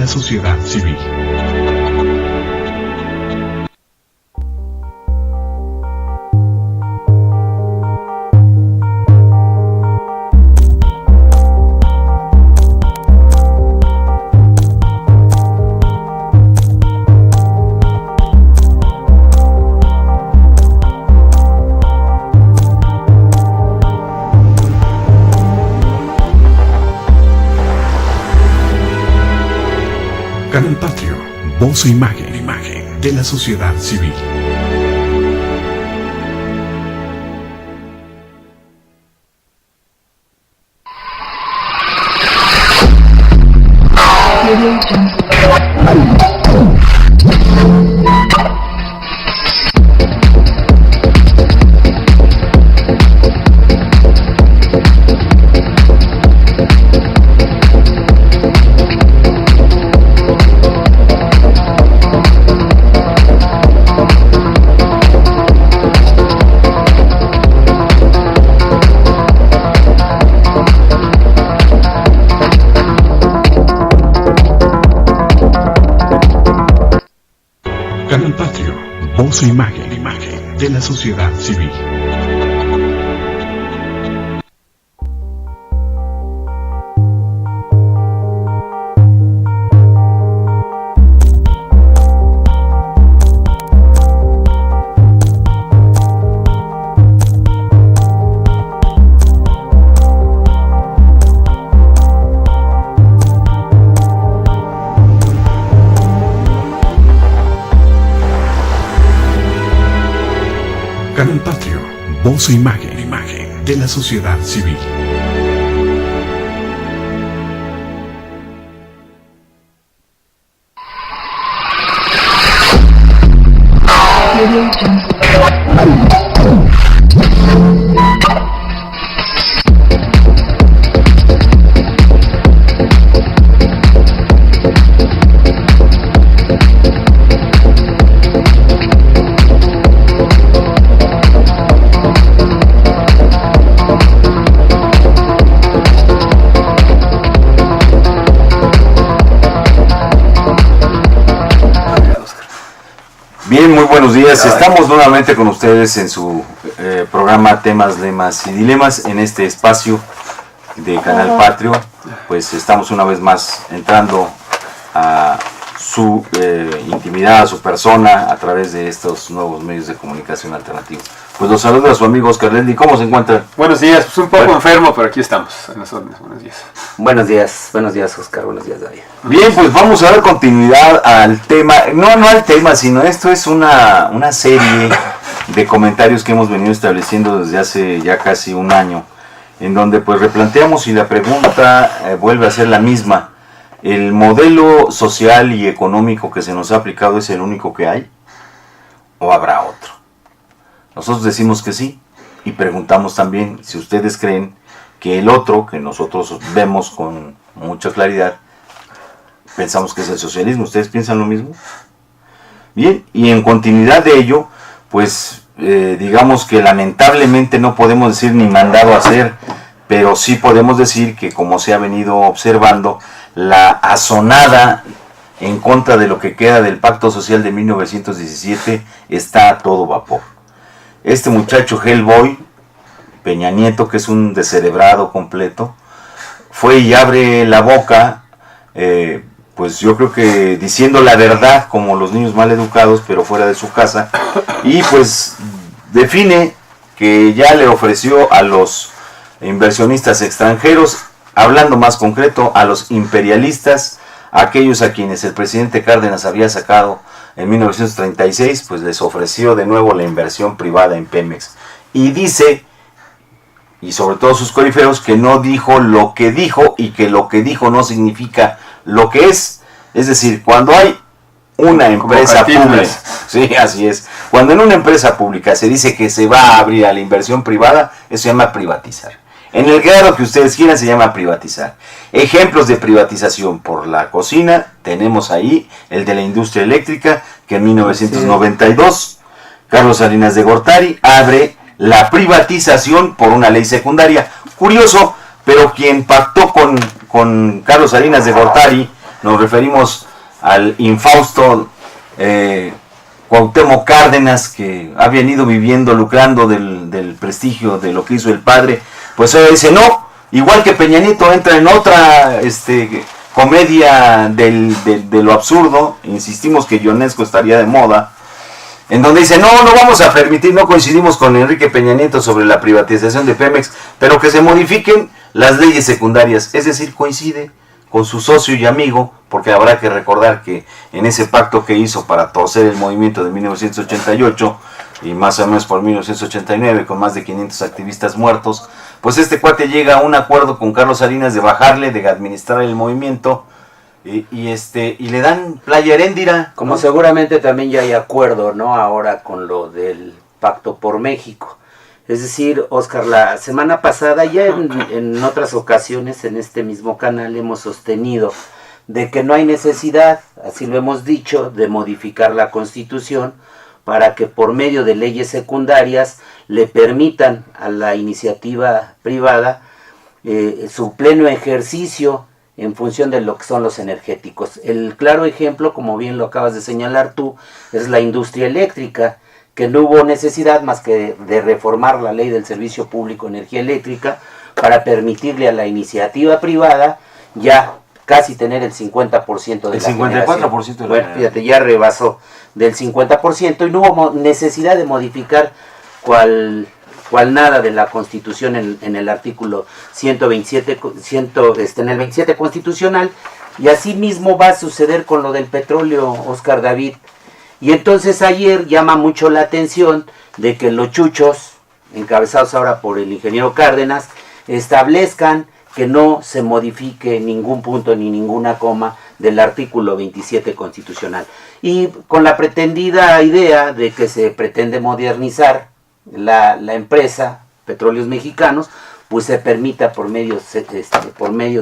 la sociedad civil. Canal Patrio, voz e imagen de la sociedad civil. Canal Patrio, voz e imagen de la sociedad civil. Canal Patrio, voz e imagen de la sociedad civil. Bien, muy buenos días. Estamos nuevamente con ustedes en su programa Temas, Lemas y Dilemas en este espacio de Canal Patrio. Pues estamos una vez más entrando a su intimidad, a su persona a través de estos nuevos medios de comunicación alternativos. Pues los saludo a su amigo Oscar Lendi. ¿Cómo se encuentra? Buenos días, pues un poco enfermo, pero aquí estamos en las órdenes. Buenos días. Buenos días Oscar, buenos días David. Bien, pues vamos a dar continuidad al tema, no al tema, sino esto es una serie de comentarios que hemos venido estableciendo desde hace ya casi un año, en donde pues replanteamos y la pregunta vuelve a ser la misma. ¿El modelo social y económico que se nos ha aplicado es el único que hay? ¿O habrá otro? Nosotros decimos que sí, y preguntamos también si ustedes creen que el otro, que nosotros vemos con mucha claridad, pensamos que es el socialismo. ¿Ustedes piensan lo mismo? Bien, y en continuidad de ello, pues digamos que lamentablemente no podemos decir ni mandado a hacer, pero sí podemos decir que, como se ha venido observando, la azonada en contra de lo que queda del Pacto Social de 1917 está a todo vapor. Este muchacho Hellboy, Peña Nieto, que es un descerebrado completo, fue y abre la boca, pues yo creo que diciendo la verdad, como los niños mal educados, pero fuera de su casa, y pues define que ya le ofreció a los inversionistas extranjeros, hablando más concreto, a los imperialistas, aquellos a quienes el presidente Cárdenas había sacado en 1936, pues les ofreció de nuevo la inversión privada en Pemex. Y dice, y sobre todo sus coríferos, que no dijo lo que dijo y que lo que dijo no significa lo que es. Es decir, cuando hay una empresa pública, sí, así es, cuando en una empresa pública se dice que se va a abrir a la inversión privada, eso se llama privatizar. En el grado que ustedes quieran se llama privatizar. Ejemplos de privatización por la cocina, tenemos ahí el de la industria eléctrica, que en 1992, Carlos Salinas de Gortari abre la privatización por una ley secundaria. Curioso, pero quien pactó con Carlos Salinas de Gortari nos referimos al infausto Cuauhtémoc Cárdenas, que ha venido viviendo, lucrando del prestigio de lo que hizo el padre, pues ahora dice no, igual que Peña Nieto entra en otra comedia de lo absurdo, insistimos que Ionesco estaría de moda, en donde dice no vamos a permitir, no coincidimos con Enrique Peña Nieto sobre la privatización de Pemex, pero que se modifiquen las leyes secundarias, es decir, coincide con su socio y amigo, porque habrá que recordar que en ese pacto que hizo para torcer el movimiento de 1988 y más o menos por 1989 con más de 500 activistas muertos, pues este cuate llega a un acuerdo con Carlos Salinas de bajarle, de administrar el movimiento y le dan Playa Heréndira. Como ¿no? seguramente también ya hay acuerdo, ¿no? Ahora con lo del Pacto por México. Es decir, Oscar, la semana pasada ya en otras ocasiones en este mismo canal hemos sostenido de que no hay necesidad, así lo hemos dicho, de modificar la Constitución para que por medio de leyes secundarias le permitan a la iniciativa privada su pleno ejercicio en función de lo que son los energéticos. El claro ejemplo, como bien lo acabas de señalar tú, es la industria eléctrica, que no hubo necesidad más que de reformar la ley del Servicio Público de Energía Eléctrica para permitirle a la iniciativa privada ya casi tener el 50% de el la 54% de la bueno, fíjate, ya rebasó del 50% y no hubo necesidad de modificar cual nada de la Constitución en el artículo 127, en el 27 constitucional, y así mismo va a suceder con lo del petróleo, Oscar David. Y entonces ayer llama mucho la atención de que los chuchos, encabezados ahora por el ingeniero Cárdenas, establezcan que no se modifique ningún punto ni ninguna coma del artículo 27 constitucional. Y con la pretendida idea de que se pretende modernizar la empresa Petróleos Mexicanos, pues se permita por medio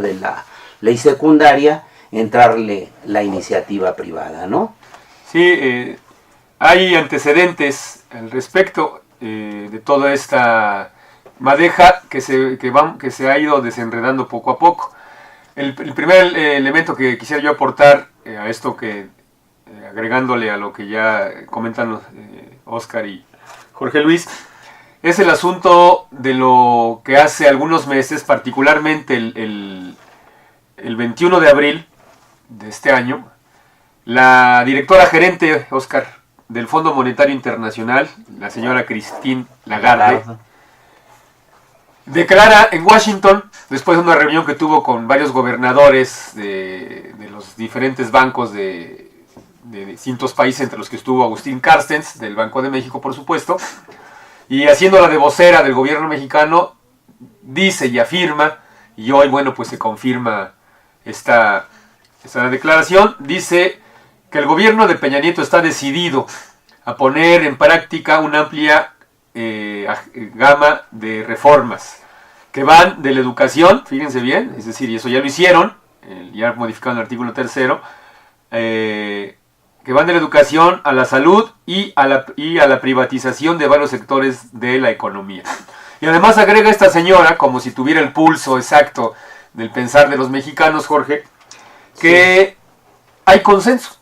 de la ley secundaria entrarle la iniciativa privada, ¿no? Sí, hay antecedentes al respecto de toda esta madeja que se ha ido desenredando poco a poco. El primer elemento que quisiera yo aportar a esto, agregándole a lo que ya comentan Oscar y Jorge Luis, es el asunto de lo que hace algunos meses, particularmente el 21 de abril de este año, la directora gerente, Oscar, del Fondo Monetario Internacional, la señora Christine Lagarde, declara en Washington, después de una reunión que tuvo con varios gobernadores de los diferentes bancos de distintos países, entre los que estuvo Agustín Carstens, del Banco de México, por supuesto, y haciéndola de vocera del gobierno mexicano, dice y afirma, y hoy, bueno, pues se confirma esta declaración, dice que el gobierno de Peña Nieto está decidido a poner en práctica una amplia gama de reformas que van de la educación, fíjense bien, es decir, y eso ya lo hicieron, ya modificando el artículo 3º, que van de la educación a la salud y a la privatización de varios sectores de la economía. Y además agrega esta señora, como si tuviera el pulso exacto del pensar de los mexicanos, Jorge, que hay consenso,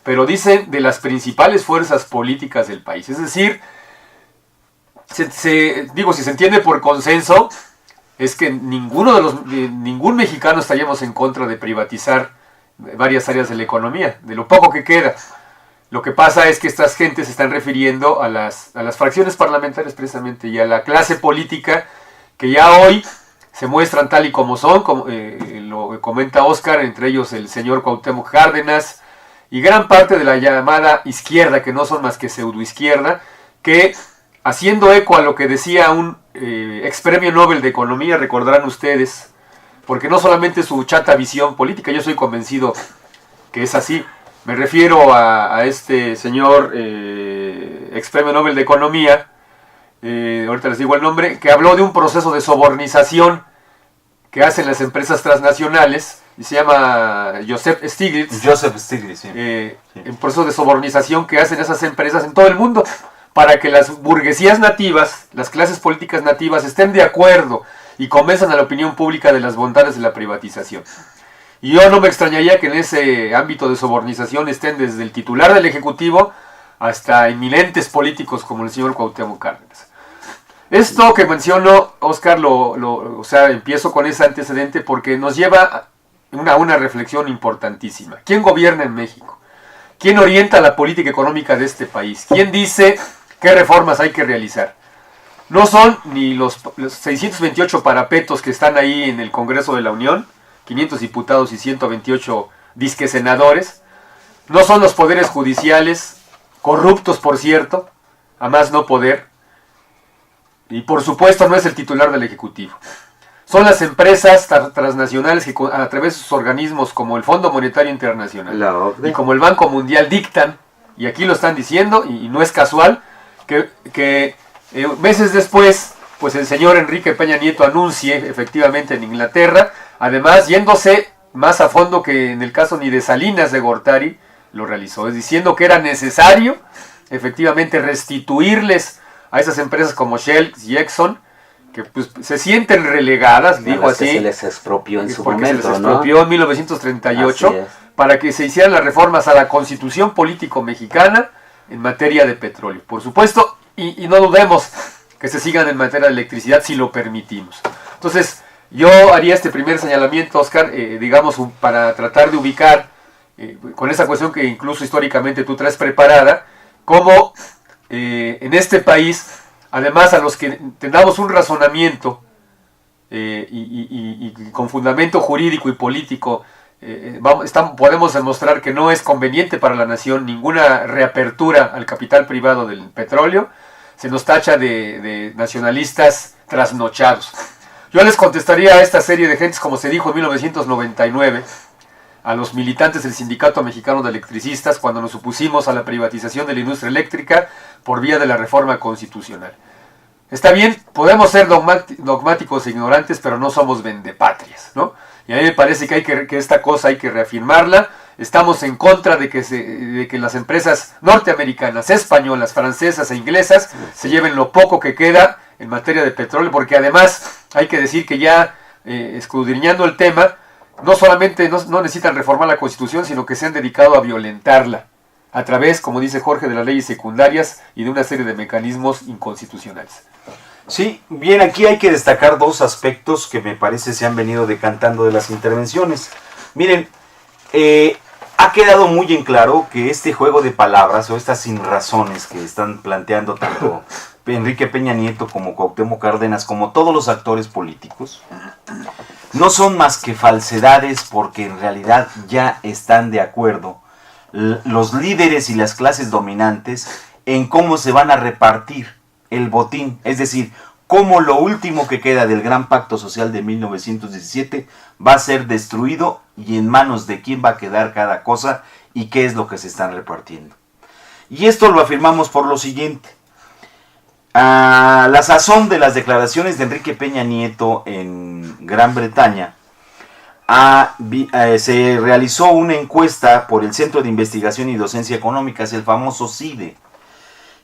pero dicen de las principales fuerzas políticas del país. Es decir, si se entiende por consenso, es que ningún mexicano estaríamos en contra de privatizar varias áreas de la economía, de lo poco que queda. Lo que pasa es que estas gentes se están refiriendo a las fracciones parlamentarias precisamente y a la clase política que ya hoy se muestran tal y como son, como lo comenta Oscar, entre ellos el señor Cuauhtémoc Cárdenas y gran parte de la llamada izquierda, que no son más que pseudoizquierda, que haciendo eco a lo que decía un ex premio Nobel de Economía, recordarán ustedes, porque no solamente su chata visión política, yo soy convencido que es así, me refiero a este señor ex premio Nobel de Economía, ahorita les digo el nombre, que habló de un proceso de sobornización que hacen las empresas transnacionales, y se llama Joseph Stiglitz, sí. Un proceso de sobornización que hacen esas empresas en todo el mundo, para que las burguesías nativas, las clases políticas nativas, estén de acuerdo y convenzan a la opinión pública de las bondades de la privatización. Y yo no me extrañaría que en ese ámbito de sobornización estén desde el titular del Ejecutivo hasta eminentes políticos como el señor Cuauhtémoc Cárdenas. Esto que menciono, Oscar, o sea, empiezo con ese antecedente porque nos lleva a una reflexión importantísima. ¿Quién gobierna en México? ¿Quién orienta la política económica de este país? ¿Quién dice qué reformas hay que realizar? No son ni los 628 parapetos que están ahí en el Congreso de la Unión, 500 diputados y 128 disque senadores. No son los poderes judiciales, corruptos por cierto, a más no poder. Y por supuesto no es el titular del Ejecutivo. Son las empresas transnacionales que a través de sus organismos como el Fondo Monetario Internacional La OCDE. y como el Banco Mundial dictan, y aquí lo están diciendo, y no es casual, que meses después, pues el señor Enrique Peña Nieto anuncie efectivamente en Inglaterra, además yéndose más a fondo que en el caso ni de Salinas de Gortari, lo realizó, es diciendo que era necesario efectivamente restituirles a esas empresas como Shell y Exxon, que pues se sienten relegadas, dijo así, que se les expropió en su porque momento, se les expropió en 1938, Así es. para que se hicieran las reformas a la Constitución Político Mexicana en materia de petróleo. Por supuesto, y no dudemos que se sigan en materia de electricidad si lo permitimos. Entonces, yo haría este primer señalamiento, Oscar, digamos, para tratar de ubicar, con esa cuestión que incluso históricamente tú traes preparada, cómo en este país, además a los que tengamos un razonamiento y con fundamento jurídico y político, podemos demostrar que no es conveniente para la nación ninguna reapertura al capital privado del petróleo, se nos tacha de nacionalistas trasnochados. Yo les contestaría a esta serie de gentes, como se dijo en 1999, a los militantes del Sindicato Mexicano de Electricistas, cuando nos opusimos a la privatización de la industria eléctrica por vía de la reforma constitucional. Está bien, podemos ser dogmáticos e ignorantes, pero no somos vendepatrias, ¿no? Y a mí me parece que esta cosa hay que reafirmarla. Estamos en contra de que las empresas norteamericanas, españolas, francesas e inglesas se lleven lo poco que queda en materia de petróleo, porque además hay que decir que ya escudriñando el tema, no solamente no necesitan reformar la Constitución, sino que se han dedicado a violentarla a través, como dice Jorge, de las leyes secundarias y de una serie de mecanismos inconstitucionales. Sí, bien, aquí hay que destacar dos aspectos que me parece se han venido decantando de las intervenciones. Miren, ha quedado muy en claro que este juego de palabras o estas sinrazones que están planteando tanto Enrique Peña Nieto como Cuauhtémoc Cárdenas, como todos los actores políticos, no son más que falsedades, porque en realidad ya están de acuerdo los líderes y las clases dominantes en cómo se van a repartir el botín, es decir, cómo lo último que queda del gran pacto social de 1917 va a ser destruido y en manos de quién va a quedar cada cosa y qué es lo que se están repartiendo. Y esto lo afirmamos por lo siguiente. A la sazón de las declaraciones de Enrique Peña Nieto en Gran Bretaña, se realizó una encuesta por el Centro de Investigación y Docencia Económicas, el famoso CIDE.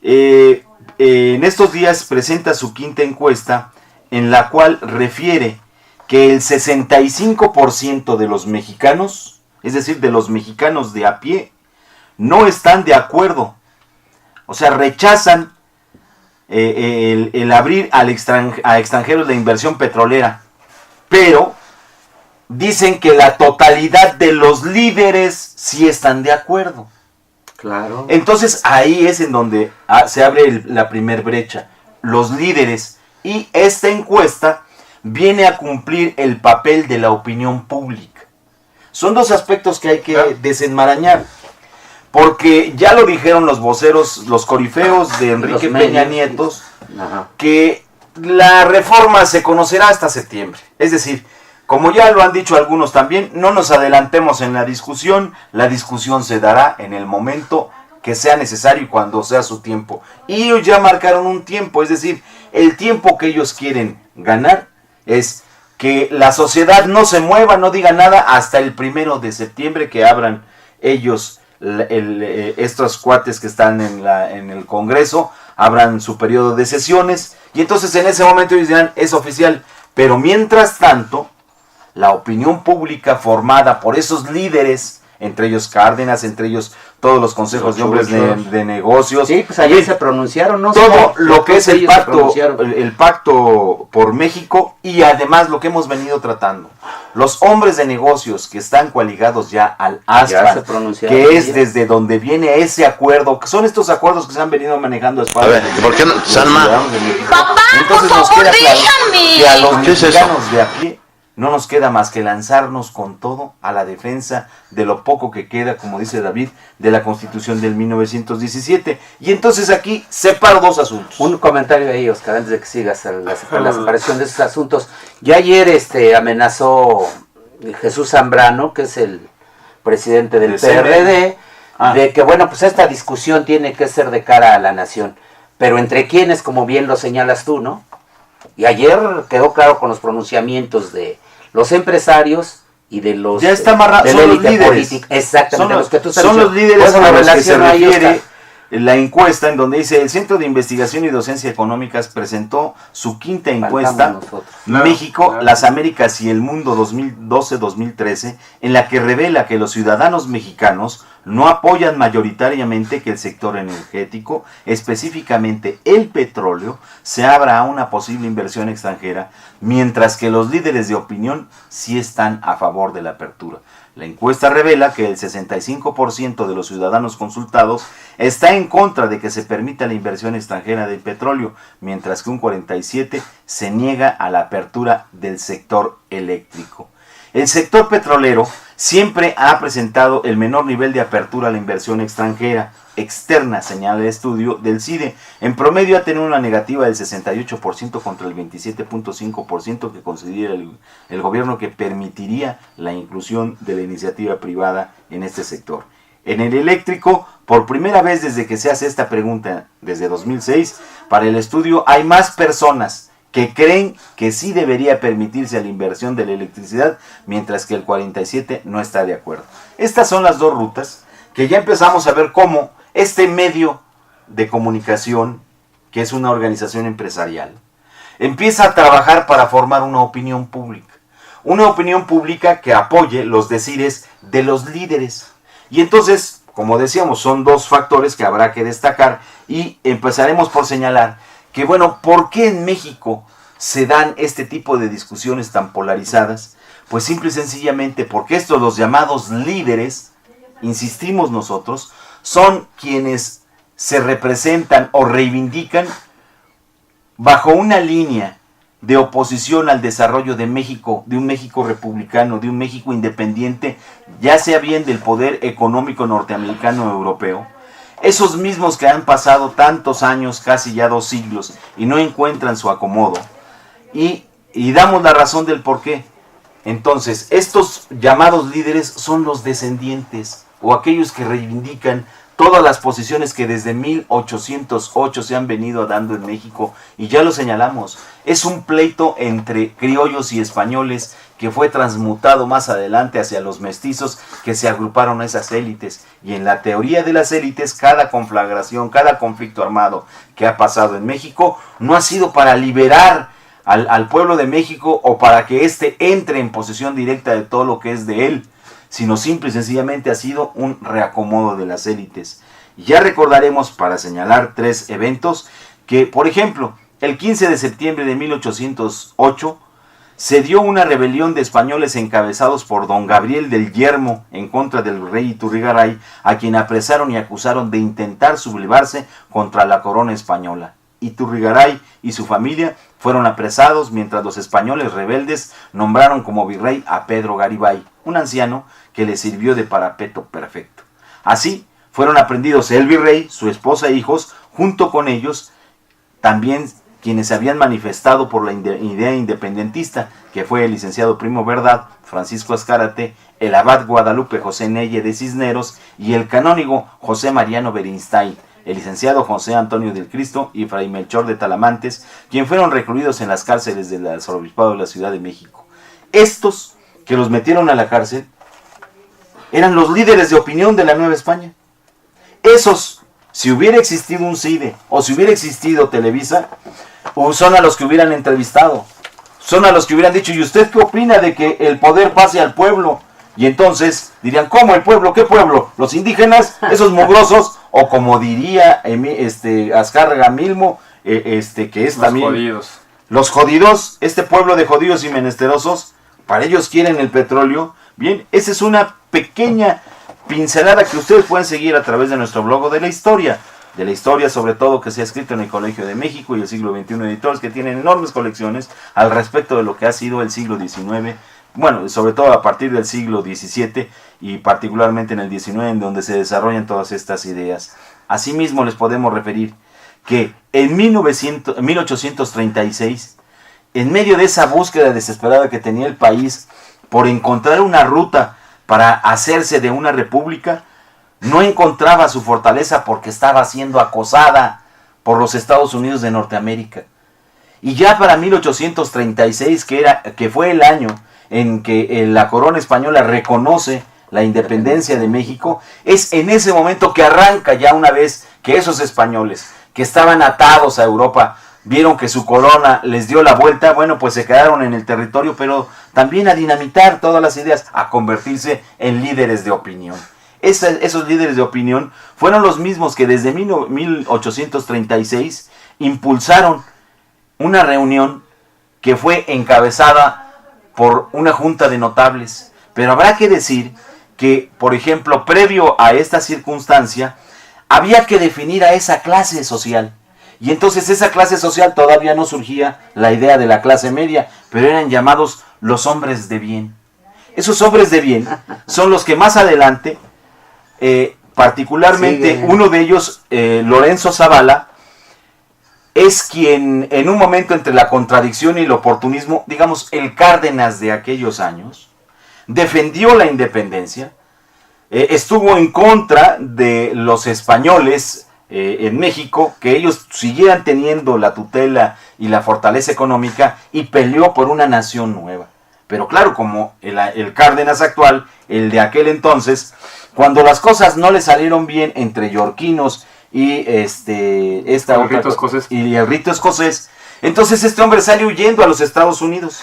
En estos días presenta su quinta encuesta, en la cual refiere que el 65% de los mexicanos, es decir, de los mexicanos de a pie, no están de acuerdo. O sea, rechazan el abrir a extranjeros la inversión petrolera, pero dicen que la totalidad de los líderes sí están de acuerdo. Claro. Entonces ahí es en donde se abre la primer brecha, los líderes, y esta encuesta viene a cumplir el papel de la opinión pública. Son dos aspectos que hay que desenmarañar, porque ya lo dijeron los voceros, los corifeos de Enrique Peña Nieto, que la reforma se conocerá hasta septiembre. Es decir, como ya lo han dicho algunos también, no nos adelantemos en la discusión se dará en el momento que sea necesario y cuando sea su tiempo. Y ellos ya marcaron un tiempo, es decir, el tiempo que ellos quieren ganar es que la sociedad no se mueva, no diga nada hasta el 1 de septiembre que abran ellos, estos cuates que están en el Congreso, abran su periodo de sesiones y entonces en ese momento ellos dirán, es oficial. Pero mientras tanto, la opinión pública formada por esos líderes, entre ellos Cárdenas, entre ellos todos los consejos de hombres de negocios. Sí, pues ayer se pronunciaron, ¿no? Todo lo que es el el pacto por México, y además lo que hemos venido tratando. Los hombres de negocios que están coaligados ya al ASPAN, que es desde donde viene ese acuerdo, que son estos acuerdos que se han venido manejando a espaldas. A ver, ¿por qué no, Salma? Papá, entonces por nos favor, queda claro déjame. que a los ¿Qué es eso? mexicanos de a pie no nos queda más que lanzarnos con todo a la defensa de lo poco que queda, como dice David, de la Constitución del 1917. Y entonces aquí separo dos asuntos. Un comentario ahí, Oscar, antes de que sigas a la separación de esos asuntos. Ya ayer amenazó Jesús Zambrano, que es el presidente del PRD, de que, bueno, pues esta discusión tiene que ser de cara a la nación. Pero entre quienes, como bien lo señalas tú, ¿no? Y ayer quedó claro con los pronunciamientos de los empresarios y de los ya está amarrado, de la son los élite líderes. política. Exactamente, Son los que tú estás son los diciendo. líderes Pues, a los que se relación ahí, refiere Oscar. la encuesta, en donde dice: el Centro de Investigación y Docencia Económicas presentó su quinta encuesta, Faltamos nosotros. México, las Américas y el Mundo 2012-2013, en la que revela que los ciudadanos mexicanos no apoyan mayoritariamente que el sector energético, específicamente el petróleo, se abra a una posible inversión extranjera, mientras que los líderes de opinión sí están a favor de la apertura. La encuesta revela que el 65% de los ciudadanos consultados está en contra de que se permita la inversión extranjera del petróleo, mientras que un 47% se niega a la apertura del sector eléctrico. El sector petrolero siempre ha presentado el menor nivel de apertura a la inversión extranjera externa, señala el estudio del CIDE. En promedio ha tenido una negativa del 68% contra el 27.5% que considera el gobierno que permitiría la inclusión de la iniciativa privada en este sector. En el eléctrico, por primera vez desde que se hace esta pregunta, desde 2006, para el estudio hay más personas que creen que sí debería permitirse la inversión de la electricidad, mientras que el 47% no está de acuerdo. Estas son las dos rutas que ya empezamos a ver cómo este medio de comunicación, que es una organización empresarial, empieza a trabajar para formar una opinión pública. Una opinión pública que apoye los decires de los líderes. Y entonces, como decíamos, son dos factores que habrá que destacar, y empezaremos por señalar que, bueno, ¿por qué en México se dan este tipo de discusiones tan polarizadas? Pues simple y sencillamente porque estos, los llamados líderes, insistimos nosotros, son quienes se representan o reivindican bajo una línea de oposición al desarrollo de México, de un México republicano, de un México independiente, ya sea bien del poder económico norteamericano o europeo. Esos mismos que han pasado tantos años, casi ya 2 siglos, y no encuentran su acomodo. Y damos la razón del por qué. Entonces, estos llamados líderes son los descendientes, o aquellos que reivindican todas las posiciones que desde 1808 se han venido dando en México, y ya lo señalamos, es un pleito entre criollos y españoles que fue transmutado más adelante hacia los mestizos que se agruparon a esas élites. Y en la teoría de las élites, cada conflagración, cada conflicto armado que ha pasado en México no ha sido para liberar al pueblo de México o para que éste entre en posesión directa de todo lo que es de él, sino simple y sencillamente ha sido un reacomodo de las élites. Y ya recordaremos, para señalar 3 eventos, que, por ejemplo, el 15 de septiembre de 1808 se dio una rebelión de españoles encabezados por don Gabriel del Yermo en contra del rey Iturrigaray, a quien apresaron y acusaron de intentar sublevarse contra la corona española. Iturrigaray y su familia fueron apresados, mientras los españoles rebeldes nombraron como virrey a Pedro Garibay, un anciano que les sirvió de parapeto perfecto. Así fueron aprehendidos el virrey, su esposa e hijos, junto con ellos también quienes se habían manifestado por la idea independentista, que fue el licenciado Primo Verdad, Francisco Azcárate, el abad Guadalupe José Neye de Cisneros y el canónigo José Mariano Beristain, el licenciado José Antonio del Cristo y Fray Melchor de Talamantes, quien fueron recluidos en las cárceles del arzobispado de la Ciudad de México. Estos que los metieron a la cárcel eran los líderes de opinión de la Nueva España. Esos, si hubiera existido un CIDE o si hubiera existido Televisa, son a los que hubieran entrevistado. son a los que hubieran dicho, ¿y usted qué opina de que el poder pase al pueblo? Y entonces dirían, ¿cómo el pueblo? ¿Qué pueblo? ¿Los indígenas? ¿Esos mugrosos? O como diría Azcárraga Milmo, que es Los también... jodidos. Los jodidos, este pueblo de jodidos y menesterosos, para ellos quieren el petróleo. Bien, esa es una pequeña pincelada que ustedes pueden seguir a través de nuestro blog de la historia sobre todo que se ha escrito en el Colegio de México y el siglo XXI Editores, que tienen enormes colecciones al respecto de lo que ha sido el siglo XIX, bueno, sobre todo a partir del siglo XVII y particularmente en el XIX, en donde se desarrollan todas estas ideas. Asimismo les podemos referir que en 1836, en medio de esa búsqueda desesperada que tenía el país por encontrar una ruta para hacerse de una república, no encontraba su fortaleza porque estaba siendo acosada por los Estados Unidos de Norteamérica. Y ya para 1836, que fue el año en que la corona española reconoce la independencia de México, es en ese momento que arranca ya una vez que esos españoles que estaban atados a Europa, vieron que su corona les dio la vuelta, bueno, pues se quedaron en el territorio, pero también a dinamitar todas las ideas, a convertirse en líderes de opinión. Esos líderes de opinión fueron los mismos que desde 1836 impulsaron una reunión que fue encabezada por una junta de notables. Pero habrá que decir que, por ejemplo, previo a esta circunstancia, había que definir a esa clase social. Y entonces esa clase social todavía no surgía la idea de la clase media, pero eran llamados los hombres de bien. Esos hombres de bien son los que más adelante, particularmente uno de ellos, Lorenzo Zavala, es quien en un momento entre la contradicción y el oportunismo, digamos el Cárdenas de aquellos años, defendió la independencia, estuvo en contra de los españoles en México, que ellos siguieran teniendo la tutela y la fortaleza económica, y peleó por una nación nueva. Pero claro, como el Cárdenas actual, el de aquel entonces, cuando las cosas no le salieron bien entre yorquinos y el rito escocés, entonces este hombre sale huyendo a los Estados Unidos,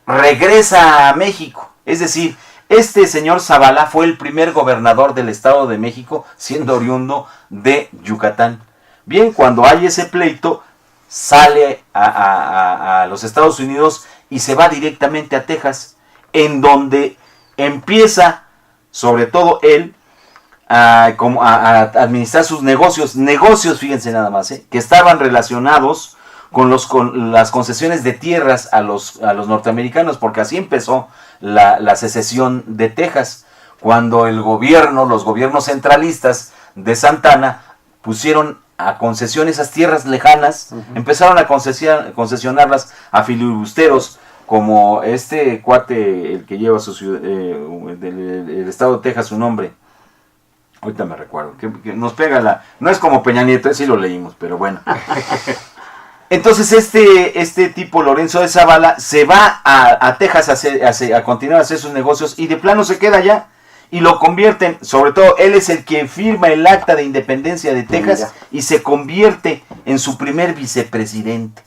regresa a México, es decir, este señor Zavala fue el primer gobernador del Estado de México, siendo oriundo de Yucatán. Bien, cuando hay ese pleito, sale a los Estados Unidos y se va directamente a Texas, en donde empieza, sobre todo él, a administrar sus negocios, fíjense nada más, que estaban relacionados con las concesiones de tierras a los norteamericanos, porque así empezó la secesión de Texas, cuando los gobiernos centralistas de Santana pusieron a concesión esas tierras lejanas, empezaron a concesionarlas a filibusteros, como este cuate, el que lleva su ciudad, del estado de Texas, su nombre, ahorita me recuerdo, que nos pega no es como Peña Nieto, sí lo leímos, pero bueno. Entonces este tipo, Lorenzo de Zavala, se va a Texas a continuar a hacer sus negocios, y de plano se queda allá y lo convierten, sobre todo él es el que firma el acta de independencia de Texas y se convierte en su primer vicepresidente.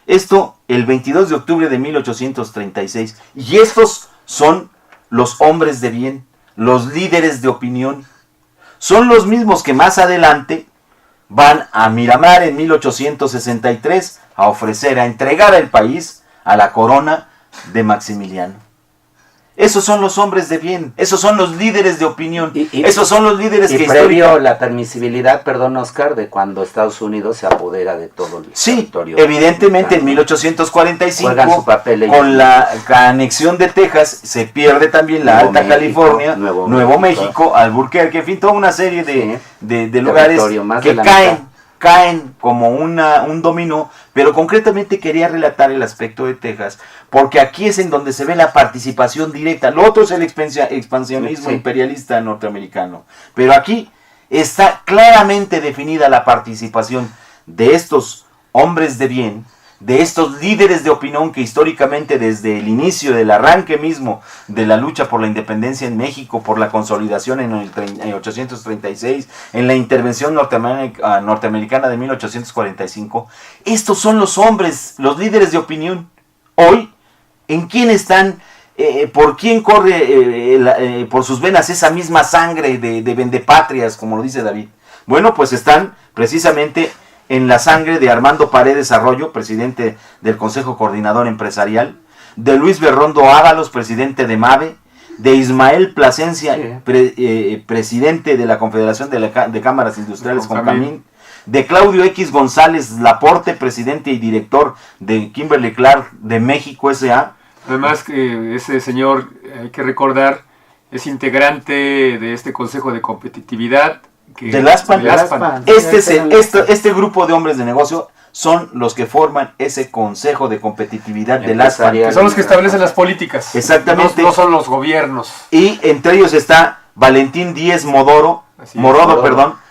Esto el 22 de octubre de 1836. Y estos son los hombres de bien, los líderes de opinión. Son los mismos que más adelante van a Miramar en 1863 a entregar el país a la corona de Maximiliano. Esos son los hombres de bien, esos son los líderes de opinión, esos son los líderes que previo la permisibilidad, perdón Oscar, de cuando Estados Unidos se apodera de todo el territorio. Sí, evidentemente en 1845, su papel con la anexión de Texas, se pierde también la Alta California, Nuevo México, Albuquerque, en fin, toda una serie de lugares que caen como un dominó, pero concretamente quería relatar el aspecto de Texas, porque aquí es en donde se ve la participación directa. Lo otro es el expansionismo imperialista norteamericano, pero aquí está claramente definida la participación de estos hombres de bien, de estos líderes de opinión que históricamente desde el inicio del arranque mismo de la lucha por la independencia en México, por la consolidación en 1836, en la intervención norteamericana de 1845, estos son los hombres, los líderes de opinión. hoy, ¿en quién están? ¿Por quién corre por sus venas esa misma sangre de vendepatrias, como lo dice David? Bueno, pues están precisamente en la sangre de Armando Paredes Arroyo, presidente del Consejo Coordinador Empresarial, de Luis Berrondo Ábalos, presidente de MAVE, de Ismael Plasencia, presidente de la Confederación de Cámaras Industriales Concamín, de Claudio X González Laporte, presidente y director de Kimberly Clark de México S.A. Además, ese señor, hay que recordar, es integrante de este Consejo de Competitividad. Del ASPAN. Este grupo de hombres de negocio son los que forman ese Consejo de Competitividad del ASPAN. Que son los que establecen las políticas. Exactamente. No son los gobiernos. Y entre ellos está Valentín Díez Morodo,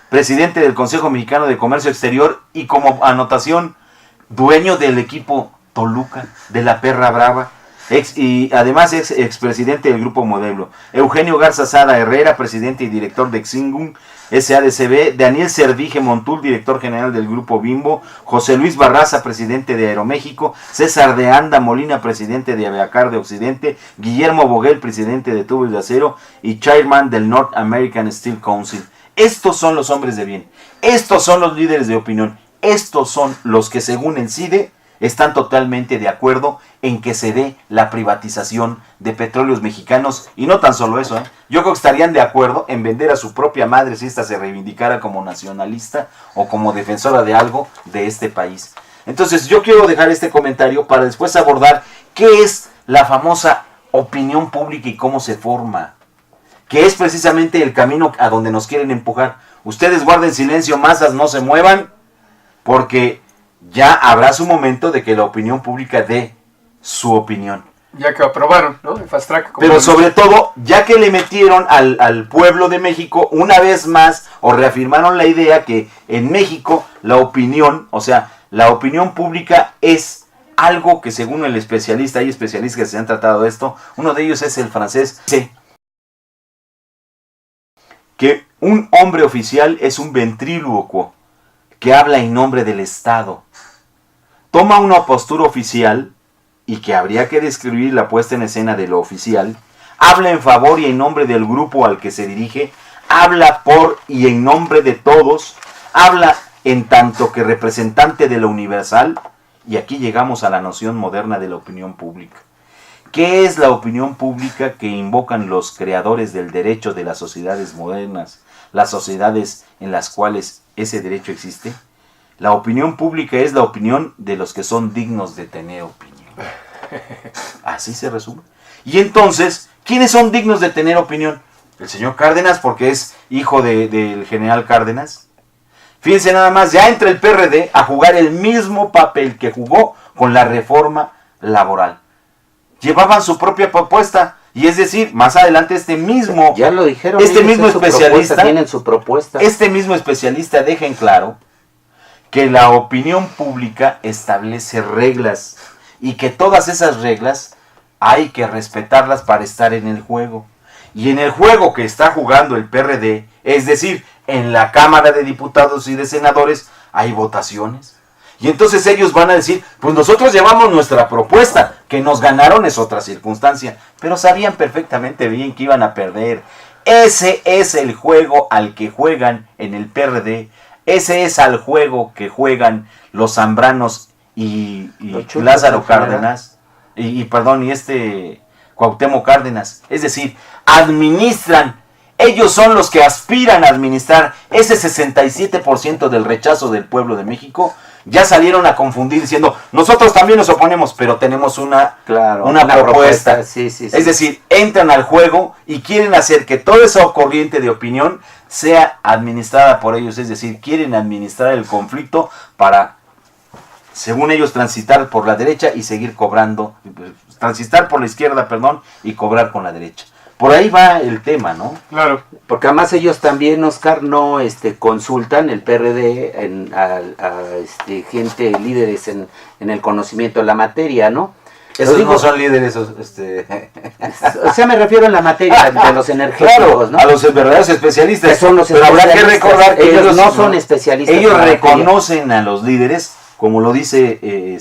presidente del Consejo Mexicano de Comercio Exterior y como anotación, dueño del equipo Toluca, de la Perra Brava. Y además es expresidente del Grupo Modelo. Eugenio Garza Sada Herrera, presidente y director de Exingum SADCB. Daniel Servige Montul, director general del Grupo Bimbo. José Luis Barraza, presidente de Aeroméxico. César de Anda Molina, presidente de Aviacar de Occidente. Guillermo Boguel, presidente de Tubos de Acero. Y chairman del North American Steel Council. Estos son los hombres de bien. Estos son los líderes de opinión. Estos son los que, según el CIDE, están totalmente de acuerdo en que se dé la privatización de Petróleos Mexicanos. Y no tan solo eso, yo creo que estarían de acuerdo en vender a su propia madre si ésta se reivindicara como nacionalista o como defensora de algo de este país. Entonces yo quiero dejar este comentario para después abordar qué es la famosa opinión pública y cómo se forma, que es precisamente el camino a donde nos quieren empujar. Ustedes guarden silencio, masas, no se muevan, porque ya habrá su momento de que la opinión pública dé su opinión. Ya que aprobaron, ¿no? El fast track. Pero sobre todo, ya que le metieron al pueblo de México una vez más, o reafirmaron la idea que en México la opinión, o sea, la opinión pública es algo que según el especialista, hay especialistas que se han tratado de esto, uno de ellos es el francés, dice que un hombre oficial es un ventrílocuo que habla en nombre del Estado. Toma una postura oficial, y que habría que describir la puesta en escena de lo oficial, habla en favor y en nombre del grupo al que se dirige, habla por y en nombre de todos, habla en tanto que representante de lo universal, y aquí llegamos a la noción moderna de la opinión pública. ¿Qué es la opinión pública que invocan los creadores del derecho de las sociedades modernas, las sociedades en las cuales ese derecho existe? La opinión pública es la opinión de los que son dignos de tener opinión. Así se resume. Y entonces, ¿quiénes son dignos de tener opinión? El señor Cárdenas, porque es hijo del general Cárdenas. Fíjense nada más, ya entra el PRD a jugar el mismo papel que jugó con la reforma laboral. Llevaban su propia propuesta. Y es decir, más adelante este mismo, ya lo dijeron, este mismo especialista, tienen su propuesta. Este mismo especialista deja en claro que la opinión pública establece reglas y que todas esas reglas hay que respetarlas para estar en el juego. Y en el juego que está jugando el PRD, es decir, en la Cámara de Diputados y de Senadores, hay votaciones. Y entonces ellos van a decir, pues nosotros llevamos nuestra propuesta, que nos ganaron es otra circunstancia, pero sabían perfectamente bien que iban a perder. Ese es el juego al que juegan en el PRD, ese es al juego que juegan los Zambranos y Lázaro Cárdenas, y Cuauhtémoc Cárdenas. Es decir, administran, ellos son los que aspiran a administrar ese 67% del rechazo del pueblo de México. Ya salieron a confundir diciendo, nosotros también nos oponemos, pero tenemos una propuesta. Sí. Es decir, entran al juego y quieren hacer que toda esa corriente de opinión sea administrada por ellos. Es decir, quieren administrar el conflicto para, según ellos, transitar por la derecha y seguir cobrando, transitar por la izquierda, y cobrar con la derecha. Por ahí va el tema, ¿no? Claro. Porque además ellos también, Oscar, no consultan el PRD a gente, líderes en el conocimiento de la materia, ¿no? Esos no son líderes, O sea, me refiero en la materia de los energéticos, claro, ¿no? a los verdaderos especialistas. Que son los pero habrá que recordar que ellos no son especialistas. Ellos reconocen a los líderes, como lo dice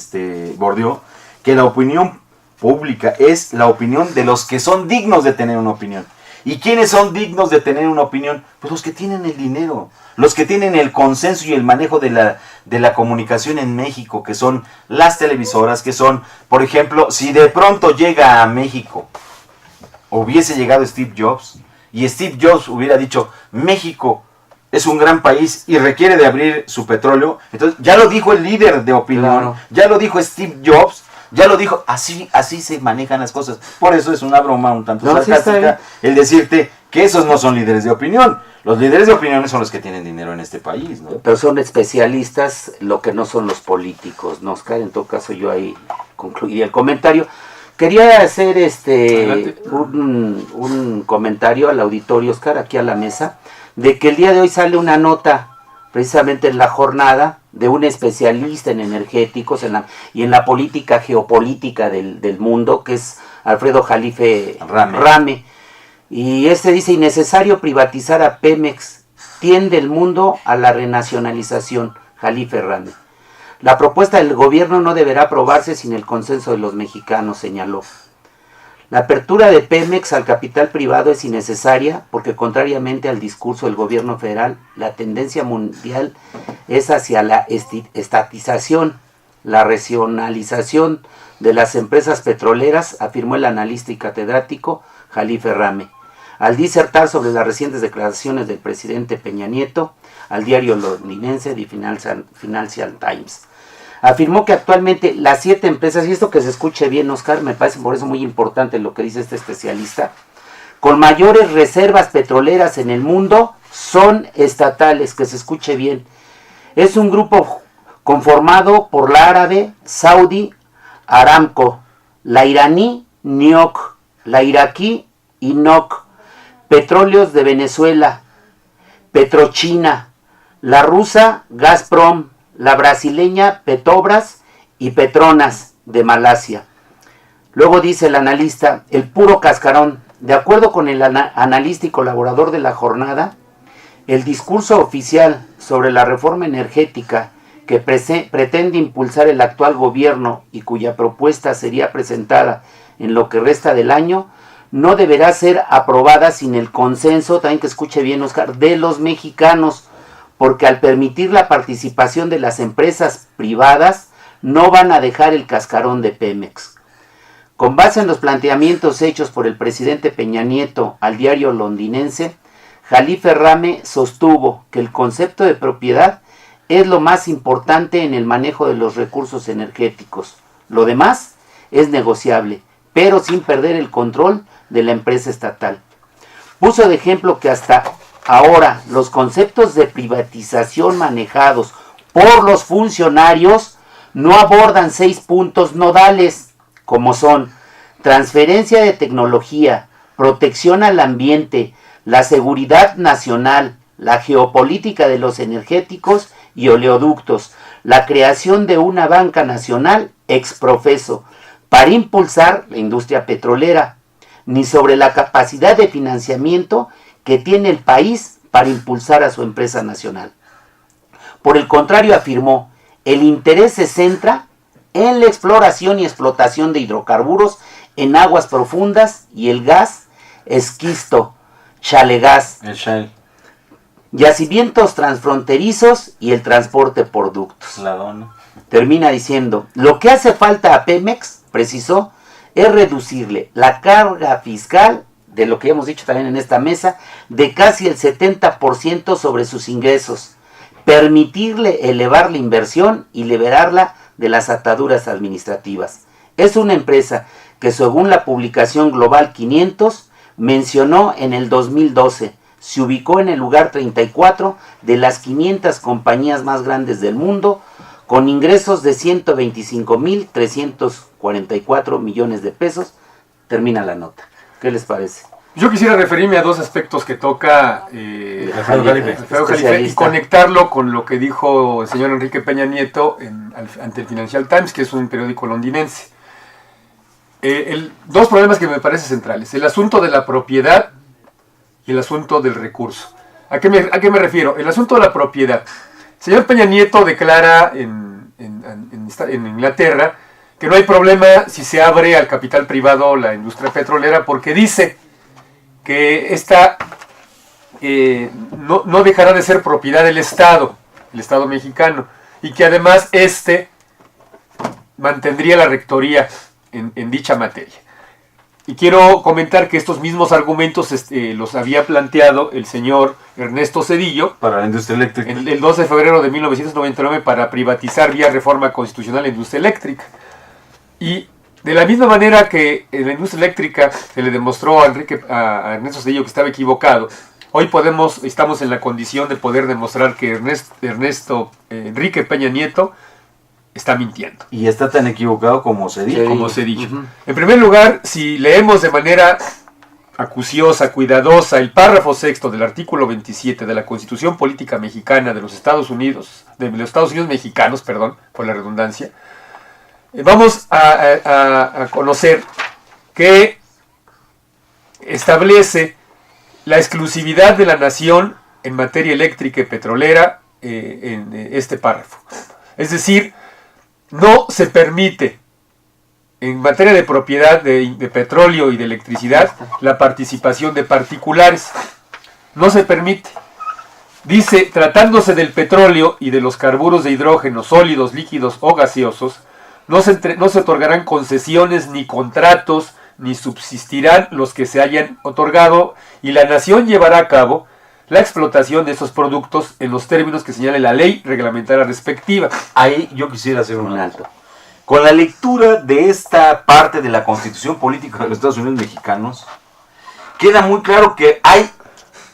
Bourdieu, que la opinión pública es la opinión de los que son dignos de tener una opinión. ¿Y quiénes son dignos de tener una opinión? Pues los que tienen el dinero, los que tienen el consenso y el manejo de la comunicación en México, que son las televisoras, que son, por ejemplo, si de pronto llega a México, hubiese llegado Steve Jobs, y Steve Jobs hubiera dicho, México es un gran país y requiere de abrir su petróleo, entonces ya lo dijo el líder de opinión, Claro. ya lo dijo Steve Jobs, ya lo dijo, así se manejan las cosas. Por eso es una broma un tanto No, sí está sarcástica el decirte que esos no son líderes de opinión. Los líderes de opinión son los que tienen dinero en este país, ¿no? Pero son especialistas, lo que no son los políticos, ¿no, Oscar? En todo caso, yo ahí concluiría el comentario. Quería hacer un comentario al auditorio, Oscar, aquí a la mesa, de que el día de hoy sale una nota, precisamente en la jornada, de un especialista en energéticos y en la política geopolítica del mundo, que es Alfredo Jalife Rame. Y dice, innecesario privatizar a Pemex, tiende el mundo a la renacionalización, Jalife Rame. La propuesta del gobierno no deberá aprobarse sin el consenso de los mexicanos, señaló. La apertura de Pemex al capital privado es innecesaria porque, contrariamente al discurso del gobierno federal, la tendencia mundial es hacia la estatización, la regionalización de las empresas petroleras, afirmó el analista y catedrático Jalife Rame, al disertar sobre las recientes declaraciones del presidente Peña Nieto al diario londinense The Financial Times. Afirmó que actualmente las 7 empresas, y esto que se escuche bien, Oscar, me parece por eso muy importante lo que dice este especialista, con mayores reservas petroleras en el mundo son estatales, que se escuche bien. Es un grupo conformado por la árabe Saudi Aramco, la iraní NIOC, la iraquí INOC, Petróleos de Venezuela, Petrochina, la rusa Gazprom, la brasileña Petrobras y Petronas de Malasia. Luego dice el analista, el puro cascarón. De acuerdo con el analista y colaborador de la jornada, el discurso oficial sobre la reforma energética que pretende impulsar el actual gobierno y cuya propuesta sería presentada en lo que resta del año, no deberá ser aprobada sin el consenso, también que escuche bien, Oscar, de los mexicanos, porque al permitir la participación de las empresas privadas, no van a dejar el cascarón de Pemex. Con base en los planteamientos hechos por el presidente Peña Nieto al diario londinense, Jalife Rame sostuvo que el concepto de propiedad es lo más importante en el manejo de los recursos energéticos. Lo demás es negociable, pero sin perder el control de la empresa estatal. Puso de ejemplo que hasta ahora los conceptos de privatización manejados por los funcionarios no abordan 6 puntos nodales, como son transferencia de tecnología, protección al ambiente, la seguridad nacional, la geopolítica de los energéticos y oleoductos, la creación de una banca nacional exprofeso para impulsar la industria petrolera, ni sobre la capacidad de financiamiento que tiene el país para impulsar a su empresa nacional. Por el contrario, afirmó, el interés se centra en la exploración y explotación de hidrocarburos en aguas profundas y el gas esquisto, chalegas, El shale, yacimientos transfronterizos y el transporte por ductos. la dona. Termina diciendo, lo que hace falta a Pemex, precisó, es reducirle la carga fiscal, de lo que hemos dicho también en esta mesa, de casi el 70% sobre sus ingresos, permitirle elevar la inversión y liberarla de las ataduras administrativas. Es una empresa que, según la publicación Global 500, mencionó en el 2012, se ubicó en el lugar 34 de las 500 compañías más grandes del mundo, con ingresos de 125.344 millones de pesos. Termina la nota. ¿Qué les parece? Yo quisiera referirme a 2 aspectos que toca Alfredo Jalife. Alfredo Jalife y conectarlo con lo que dijo el señor Enrique Peña Nieto ante el Financial Times, que es un periódico londinense. 2 problemas que me parecen centrales: el asunto de la propiedad y el asunto del recurso. ¿A qué me refiero? El asunto de la propiedad. El señor Peña Nieto declara en Inglaterra que no hay problema si se abre al capital privado la industria petrolera, porque dice que esta no dejará de ser propiedad del Estado mexicano, y que además mantendría la rectoría en dicha materia. Y quiero comentar que estos mismos argumentos los había planteado el señor Ernesto Zedillo Para la industria eléctrica. el 12 de febrero de 1999 para privatizar vía reforma constitucional la industria eléctrica. Y de la misma manera que en la industria eléctrica se le demostró a Ernesto Zedillo que estaba equivocado, hoy estamos en la condición de poder demostrar que Enrique Peña Nieto está mintiendo. Y está tan equivocado como se dijo. Como se dijo. En primer lugar, si leemos de manera acuciosa, cuidadosa, el párrafo sexto del artículo 27 de la Constitución Política Mexicana de los Estados Unidos mexicanos, perdón, por la redundancia, vamos a conocer que establece la exclusividad de la nación en materia eléctrica y petrolera en este párrafo. Es decir, no se permite en materia de propiedad de petróleo y de electricidad la participación de particulares. No se permite. Dice, tratándose del petróleo y de los carburos de hidrógeno sólidos, líquidos o gaseosos, no se otorgarán concesiones ni contratos, ni subsistirán los que se hayan otorgado, y la nación llevará a cabo la explotación de esos productos en los términos que señale la ley reglamentaria respectiva. Ahí yo quisiera hacer un alto. Con la lectura de esta parte de la Constitución Política de los Estados Unidos Mexicanos, queda muy claro que hay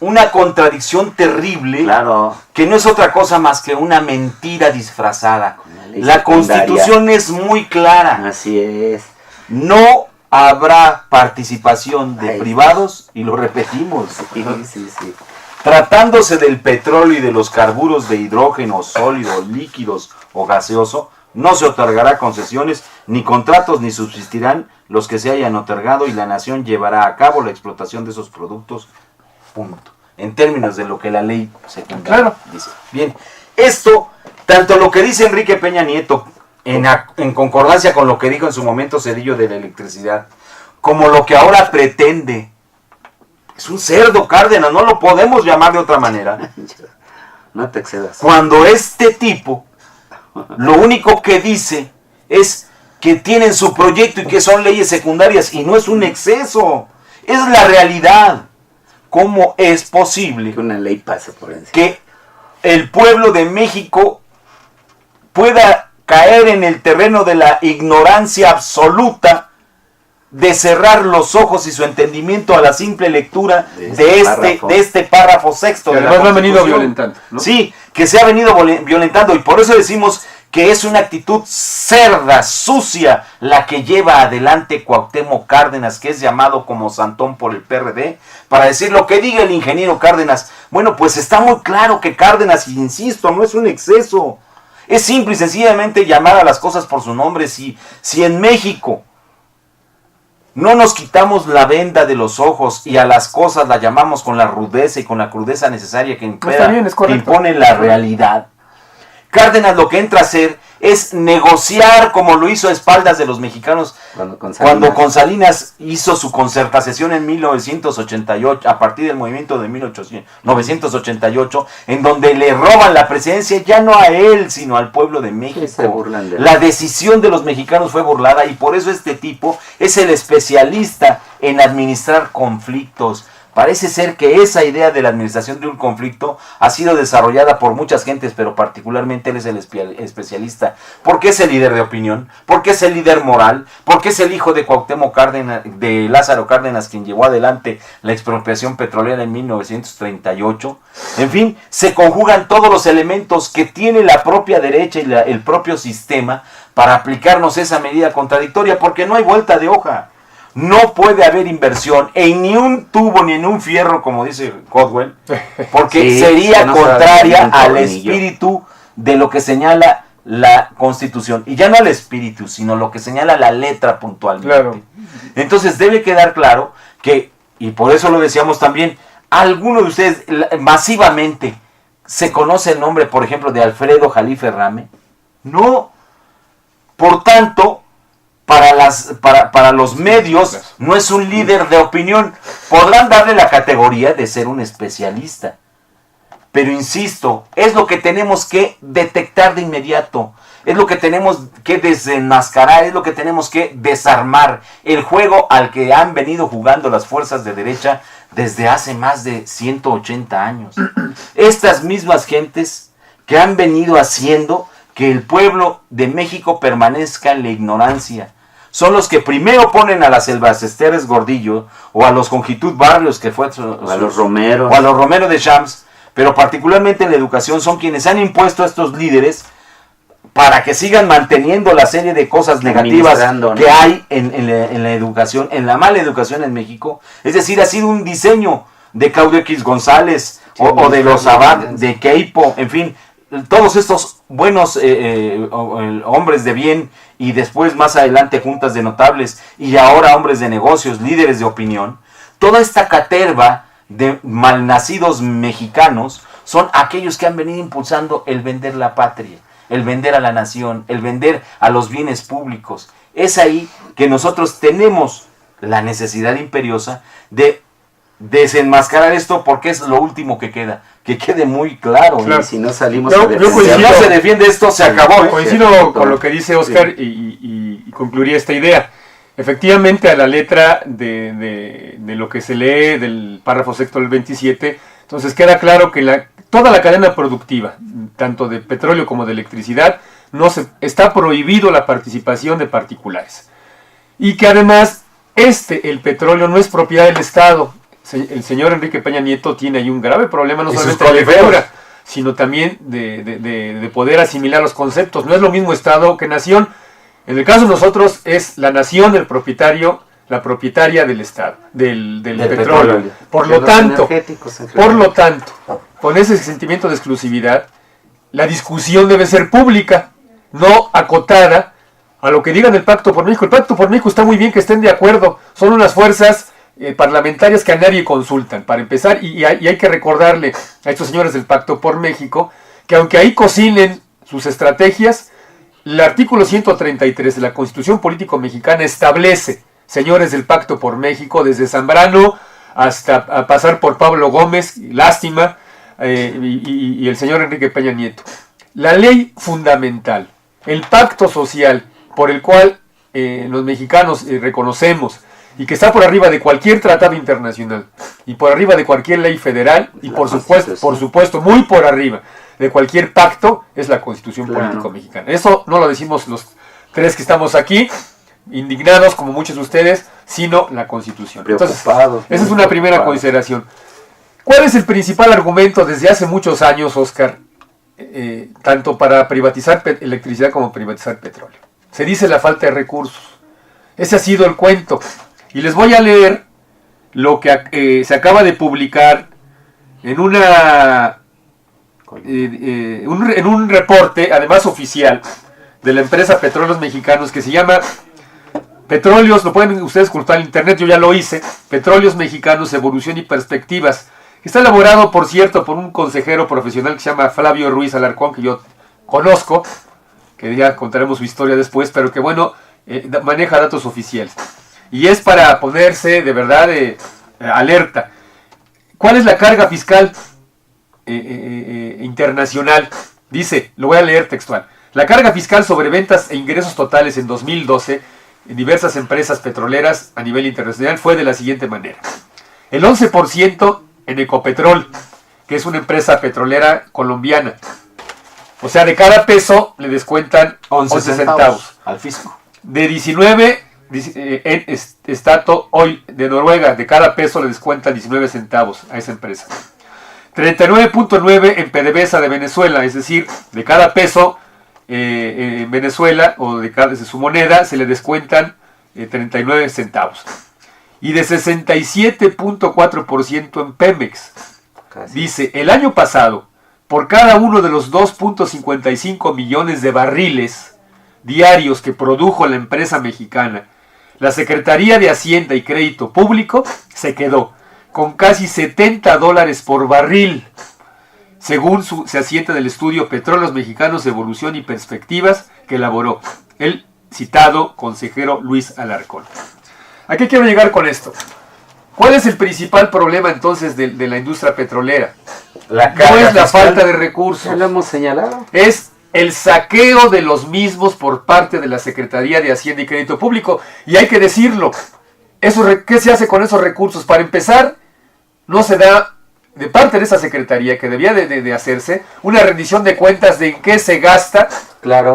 una contradicción terrible, Claro. que no es otra cosa más que una mentira disfrazada. ley La secundaria. Constitución es muy clara. Así es. No habrá participación de Ay. privados, y lo repetimos. Sí. Tratándose del petróleo y de los carburos de hidrógeno sólido, líquidos o gaseoso, no se otorgará concesiones, ni contratos, ni subsistirán los que se hayan otorgado, y la nación llevará a cabo la explotación de esos productos. Punto. En términos de lo que la ley secundaria Claro. dice. Bien, esto, tanto lo que dice Enrique Peña Nieto, en concordancia con lo que dijo en su momento Zedillo de la electricidad, como lo que ahora pretende, es un cerdo, Cárdenas, no lo podemos llamar de otra manera. No te excedas. Cuando este tipo, lo único que dice es que tienen su proyecto y que son leyes secundarias, y no es un exceso, es la realidad. ¿Cómo es posible Que una ley pase por encima. que el pueblo de México pueda caer en el terreno de la ignorancia absoluta, de cerrar los ojos y su entendimiento a la simple lectura de este párrafo sexto Que de la además lo han venido Constitución? violentando, ¿no? Sí, que se ha venido violentando, y por eso decimos que es una actitud cerda, sucia, la que lleva adelante Cuauhtémoc Cárdenas, que es llamado como santón por el PRD, para decir lo que diga el ingeniero Cárdenas. Bueno, pues está muy claro que Cárdenas, insisto, no es un exceso. Es simple y sencillamente llamar a las cosas por su nombre. Si en México no nos quitamos la venda de los ojos y a las cosas las llamamos con la rudeza y con la crudeza necesaria que Está bien, es correcto. impone la realidad, Cárdenas lo que entra a hacer es negociar, como lo hizo a espaldas de los mexicanos cuando con Salinas hizo su concertación en 1988, a partir del movimiento de 1988, en donde le roban la presidencia ya no a él, sino al pueblo de México. Sí, se burlan de él. La decisión de los mexicanos fue burlada, y por eso este tipo es el especialista en administrar conflictos. Parece ser que esa idea de la administración de un conflicto ha sido desarrollada por muchas gentes, pero particularmente él es el especialista. Porque es el líder de opinión, porque es el líder moral, porque es el hijo de Cuauhtémoc Cárdenas, de Lázaro Cárdenas, quien llevó adelante la expropiación petrolera en 1938. En fin, se conjugan todos los elementos que tiene la propia derecha y el propio sistema para aplicarnos esa medida contradictoria, porque no hay vuelta de hoja. No puede haber inversión en ni un tubo ni en un fierro, como dice Codwell, porque Sí, sería no se va a contraria ver un al tornillo. espíritu de lo que señala la Constitución. Y ya no al espíritu, sino lo que señala la letra puntualmente. Claro. Entonces debe quedar claro que, y por eso lo decíamos también, alguno de ustedes masivamente se conoce el nombre, por ejemplo, de Alfredo Jalife Rame. No. Por tanto, para los medios no es un líder de opinión. Podrán darle la categoría de ser un especialista. Pero insisto, es lo que tenemos que detectar de inmediato. Es lo que tenemos que desenmascarar, es lo que tenemos que desarmar. El juego al que han venido jugando las fuerzas de derecha desde hace más de 180 años. Estas mismas gentes que han venido haciendo que el pueblo de México permanezca en la ignorancia. Son los que primero ponen a las Elbacesteres Gordillo o a los Conjitud Barrios, que fue O a los Romeros. o a los Romero de Champs, pero particularmente en la educación son quienes han impuesto a estos líderes para que sigan manteniendo la serie de cosas negativas que hay en la educación, en la mala educación en México. Es decir, ha sido un diseño de Claudio X González o de los Abad, de Queipo, en fin, todos estos buenos hombres de bien y después más adelante juntas de notables y ahora hombres de negocios, líderes de opinión. Toda esta caterva de malnacidos mexicanos son aquellos que han venido impulsando el vender la patria, el vender a la nación, el vender a los bienes públicos. Es ahí que nosotros tenemos la necesidad imperiosa de desenmascarar esto, porque es lo último que queda, que quede muy claro. Claro. Y si no salimos No, a yo defender- Si no se defiende esto, se acabó. Coincido con lo que dice Oscar y concluiría esta idea. Efectivamente, a la letra de lo que se lee del párrafo sexto del 27, entonces queda claro que toda la cadena productiva, tanto de petróleo como de electricidad, está prohibido la participación de particulares. Y que además, el petróleo no es propiedad del Estado. El señor Enrique Peña Nieto tiene ahí un grave problema, no Y solamente sus de proliferos. lectura, sino también de poder asimilar los conceptos. No es lo mismo Estado que nación. En el caso de nosotros es la nación el propietario, la propietaria del Estado, del petróleo. Por De lo los tanto, energéticos en general. por lo tanto, con ese sentimiento de exclusividad, la discusión debe ser pública, no acotada a lo que digan el Pacto por México. El Pacto por México está muy bien que estén de acuerdo, son unas fuerzas parlamentarias que a nadie consultan, para empezar, y hay que recordarle a estos señores del Pacto por México que aunque ahí cocinen sus estrategias, el artículo 133 de la Constitución Político Mexicana establece, señores del Pacto por México, desde Zambrano hasta a pasar por Pablo Gómez, lástima, y el señor Enrique Peña Nieto, la ley fundamental, el pacto social por el cual los mexicanos reconocemos y que está por arriba de cualquier tratado internacional y por arriba de cualquier ley federal y por supuesto muy por arriba de cualquier pacto, es la Constitución Político Mexicana. Eso no lo decimos los tres que estamos aquí indignados como muchos de ustedes, sino la Constitución. Entonces, esa es una primera consideración. ¿Cuál es el principal argumento desde hace muchos años, Oscar, tanto para privatizar electricidad como privatizar petróleo? Se dice la falta de recursos. Ese ha sido el cuento. Y les voy a leer lo que se acaba de publicar en en un reporte, además oficial, de la empresa Petróleos Mexicanos, que se llama Petróleos, lo pueden ustedes consultar en internet, yo ya lo hice, Petróleos Mexicanos, Evolución y Perspectivas, que está elaborado, por cierto, por un consejero profesional que se llama Flavio Ruiz Alarcón, que yo conozco, que ya contaremos su historia después, pero que bueno, maneja datos oficiales. Y es para ponerse de verdad alerta. ¿Cuál es la carga fiscal internacional? Dice, lo voy a leer textual. La carga fiscal sobre ventas e ingresos totales en 2012 en diversas empresas petroleras a nivel internacional fue de la siguiente manera. El 11% en Ecopetrol, que es una empresa petrolera colombiana. O sea, de cada peso le descuentan 11 centavos. Al fisco. De 19 en Statoil Oil de Noruega, de cada peso le descuentan 19 centavos a esa empresa. 39.9 en PDVSA de Venezuela, es decir, de cada peso en Venezuela o de su moneda se le descuentan 39 centavos. Y de 67.4% en Pemex. Dice, el año pasado, por cada uno de los 2.55 millones de barriles diarios que produjo la empresa mexicana, la Secretaría de Hacienda y Crédito Público se quedó con casi $70 por barril, según se asienta en el estudio Petróleos Mexicanos, Evolución y Perspectivas que elaboró el citado consejero Luis Alarcón. ¿A qué quiero llegar con esto? ¿Cuál es el principal problema entonces de la industria petrolera? No es la falta de recursos. Ya lo hemos señalado. Es el saqueo de los mismos por parte de la Secretaría de Hacienda y Crédito Público. Y hay que decirlo, ¿qué se hace con esos recursos? Para empezar, no se da de parte de esa Secretaría, que debía de hacerse, una rendición de cuentas de en qué se gasta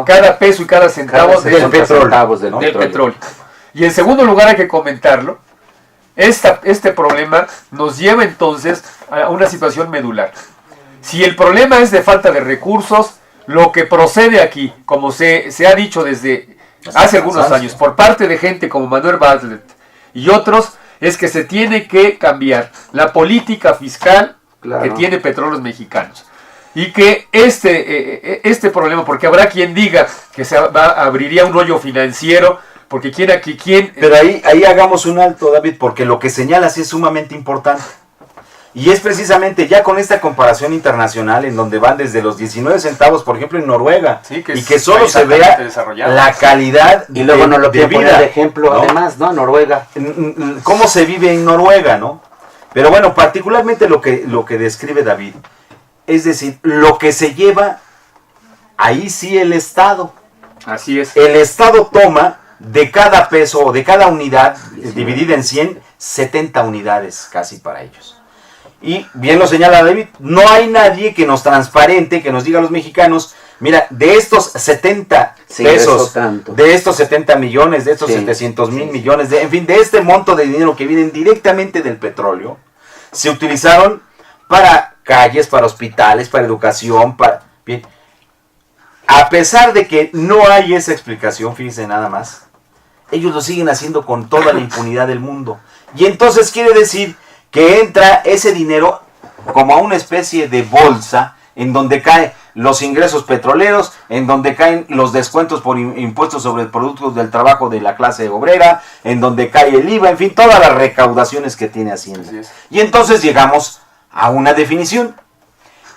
cada peso y cada centavo del petróleo. Y en segundo lugar hay que comentarlo, este problema nos lleva entonces a una situación medular. Si el problema es de falta de recursos, lo que procede aquí, como se ha dicho desde hace algunos años, por parte de gente como Manuel Bartlett y otros, es que se tiene que cambiar la política fiscal que tiene Petróleos Mexicanos. Y que este problema, porque habrá quien diga que abriría un hoyo financiero, porque quién... Pero ahí hagamos un alto, David, porque lo que señalas es sumamente importante. Y es precisamente ya con esta comparación internacional en donde van desde los 19 centavos, por ejemplo, en Noruega, sí, y que solo se vea la calidad y luego nos lo de vida. Poner de ejemplo, ¿no? Además, ¿no? Noruega. ¿Cómo se vive en Noruega, no? Pero bueno, particularmente lo que describe David, es decir, lo que se lleva, ahí sí el Estado. Así es. El Estado toma de cada peso o de cada unidad, dividida en 100, 70 unidades casi para ellos. Y bien lo señala David, no hay nadie que nos transparente, que nos diga a los mexicanos, mira, de estos 70 pesos, de estos 70 millones, de estos 700,000 millones, en fin, de este monto de dinero que vienen directamente del petróleo, se utilizaron para calles, para hospitales, para educación, bien. A pesar de que no hay esa explicación, fíjense nada más, ellos lo siguen haciendo con toda la impunidad del mundo. Y entonces quiere decir que entra ese dinero como a una especie de bolsa en donde caen los ingresos petroleros, en donde caen los descuentos por impuestos sobre productos del trabajo de la clase obrera, en donde cae el IVA, en fin, todas las recaudaciones que tiene Hacienda. Y entonces llegamos a una definición.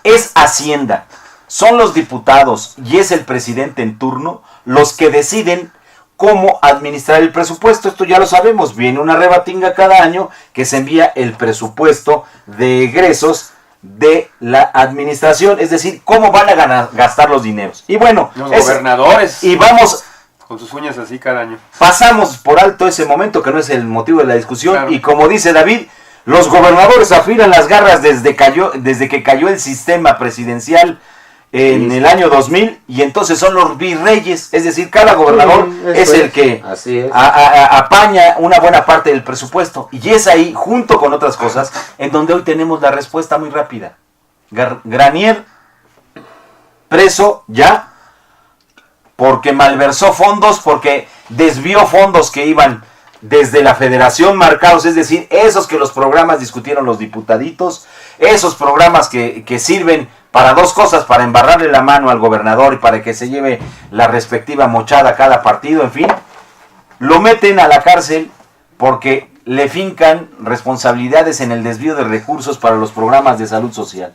Es Hacienda, son los diputados y es el presidente en turno los que deciden cómo administrar el presupuesto. Esto ya lo sabemos, viene una rebatinga cada año que se envía el presupuesto de egresos de la administración, es decir, cómo van a gastar los dineros. Y bueno, los gobernadores, y vamos con sus uñas así cada año. Pasamos por alto ese momento que no es el motivo de la discusión, claro. Y como dice David, los gobernadores afilan las garras desde que cayó el sistema presidencial en el año 2000, y entonces son los virreyes, es decir, cada gobernador es el que apaña una buena parte del presupuesto, y es ahí, junto con otras cosas, en donde hoy tenemos la respuesta muy rápida. Granier, preso ya, porque malversó fondos, porque desvió fondos que iban desde la federación marcados, es decir, esos que los programas discutieron los diputaditos, esos programas que sirven para dos cosas, para embarrarle la mano al gobernador y para que se lleve la respectiva mochada a cada partido, en fin, lo meten a la cárcel porque le fincan responsabilidades en el desvío de recursos para los programas de salud social.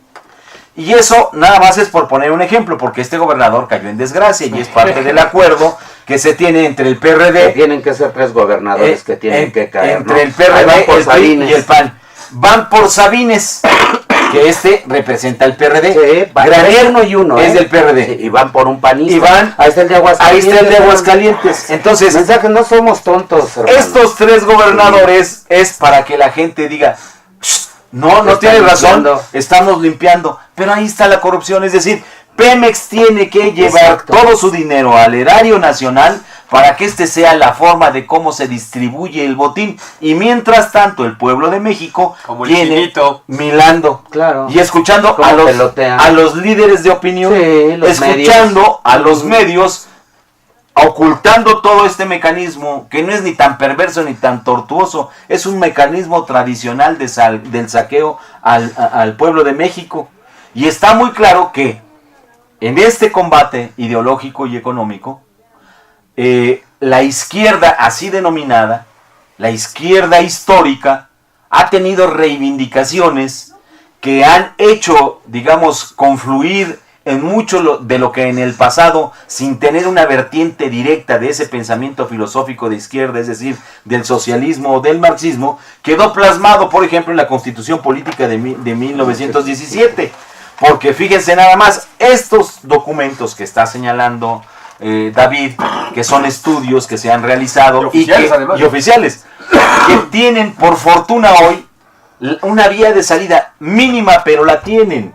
Y eso nada más es por poner un ejemplo, porque este gobernador cayó en desgracia y es parte del acuerdo que se tiene entre el PRD. Que tienen que ser 3 gobernadores que tienen que caer. Entre el PRD, el PRI y el PAN. Van por Sabines, que representa el PRD. Sí, Granier uno y uno. Es del PRD. Sí, y van por un panista. Y van, ahí está el de Aguascalientes. Ahí está el de Aguascalientes. Entonces, mensaje, no somos tontos, hermano. Estos 3 gobernadores es para que la gente diga, no tiene razón, estamos limpiando. Pero ahí está la corrupción, es decir, Pemex tiene que llevar todo su dinero al erario nacional para que sea la forma de cómo se distribuye el botín. Y mientras tanto, el pueblo de México viene milando, claro, y escuchando a los líderes de opinión, escuchando a los medios, ocultando todo este mecanismo que no es ni tan perverso ni tan tortuoso, es un mecanismo tradicional del saqueo al pueblo de México. Y está muy claro que en este combate ideológico y económico, la izquierda así denominada, la izquierda histórica, ha tenido reivindicaciones que han hecho, digamos, confluir en mucho de lo que en el pasado, sin tener una vertiente directa de ese pensamiento filosófico de izquierda, es decir, del socialismo o del marxismo, quedó plasmado, por ejemplo, en la Constitución Política de 1917. Porque fíjense nada más, estos documentos que está señalando David, que son estudios que se han realizado y oficiales, que tienen por fortuna hoy una vía de salida mínima, pero la tienen,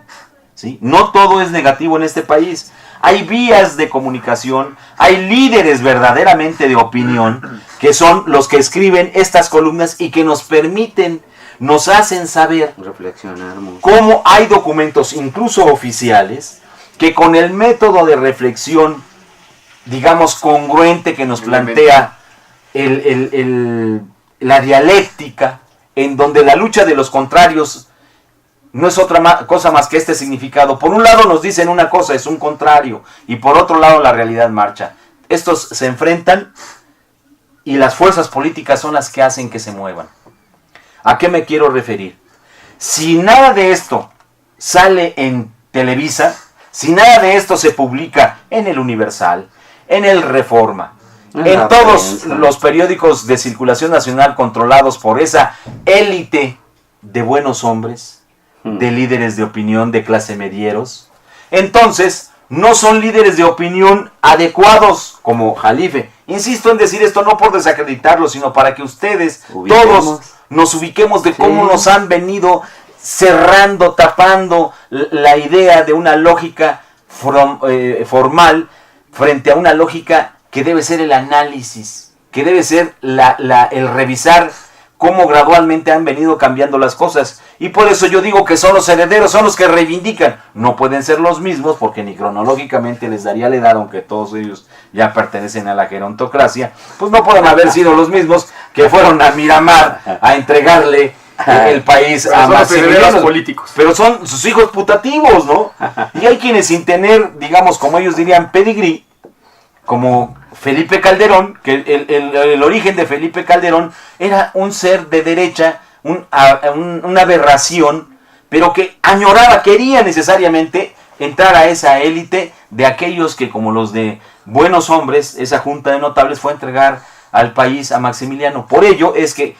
¿sí? No todo es negativo en este país. Hay vías de comunicación, hay líderes verdaderamente de opinión, que son los que escriben estas columnas y que nos permiten, nos hacen saber reflexionar mucho. Cómo hay documentos, incluso oficiales, que con el método de reflexión, digamos, congruente que nos plantea la dialéctica, en donde la lucha de los contrarios no es otra cosa más que este significado. Por un lado nos dicen una cosa, es un contrario, y por otro lado la realidad marcha. Estos se enfrentan y las fuerzas políticas son las que hacen que se muevan. ¿A qué me quiero referir? Si nada de esto sale en Televisa, si nada de esto se publica en el Universal, en el Reforma, en todos los periódicos de circulación nacional controlados por esa élite de buenos hombres, de líderes de opinión, de clase medieros, entonces no son líderes de opinión adecuados como Jalife. Insisto en decir esto no por desacreditarlo, sino para que ustedes todos nos ubiquemos de cómo nos han venido cerrando, tapando la idea de una lógica formal frente a una lógica que debe ser el análisis, que debe ser el revisar cómo gradualmente han venido cambiando las cosas. Y por eso yo digo que son los herederos, son los que reivindican. No pueden ser los mismos porque ni cronológicamente les daría la edad, aunque todos ellos ya pertenecen a la gerontocracia, pues no pueden haber sido los mismos que fueron a Miramar a entregarle el país a Maximiliano. Políticos. Pero son sus hijos putativos, ¿no? Y hay quienes sin tener, digamos, como ellos dirían, pedigrí, como Felipe Calderón, que el origen de Felipe Calderón era un ser de derecha, una aberración, pero que añoraba, quería necesariamente entrar a esa élite de aquellos que, como los de buenos hombres, esa junta de notables fue a entregar al país a Maximiliano. Por ello es que,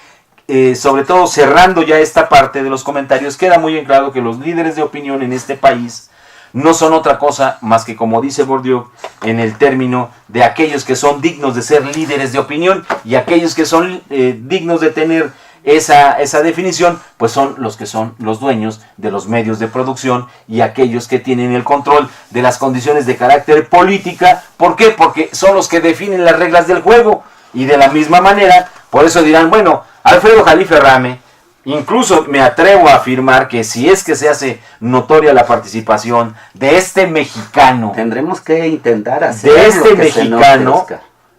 sobre todo cerrando ya esta parte de los comentarios, queda muy en claro que los líderes de opinión en este país no son otra cosa más que, como dice Bourdieu, en el término de aquellos que son dignos de ser líderes de opinión, y aquellos que son dignos de tener esa definición, pues son los dueños de los medios de producción y aquellos que tienen el control de las condiciones de carácter política. ¿Por qué? Porque son los que definen las reglas del juego, y de la misma manera, por eso dirán, bueno, Alfredo Jalife Rame, incluso me atrevo a afirmar que si es que se hace notoria la participación de este mexicano, tendremos que intentar hacer de este mexicano,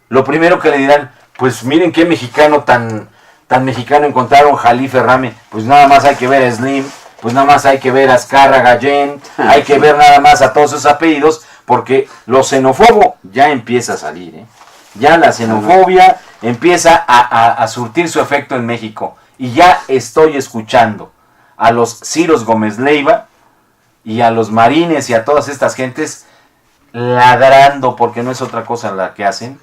lo primero que le dirán, pues miren qué mexicano tan mexicano encontraron Jalife Rame. Pues nada más hay que ver a Slim, pues nada más hay que ver a Azcarra Gallén, hay que ver nada más a todos esos apellidos, porque lo xenófobo ya empieza a salir, ¿eh? Ya la xenofobia empieza a surtir su efecto en México. Y ya estoy escuchando a los Ciros Gómez Leiva y a los Marines y a todas estas gentes ladrando, porque no es otra cosa la que hacen,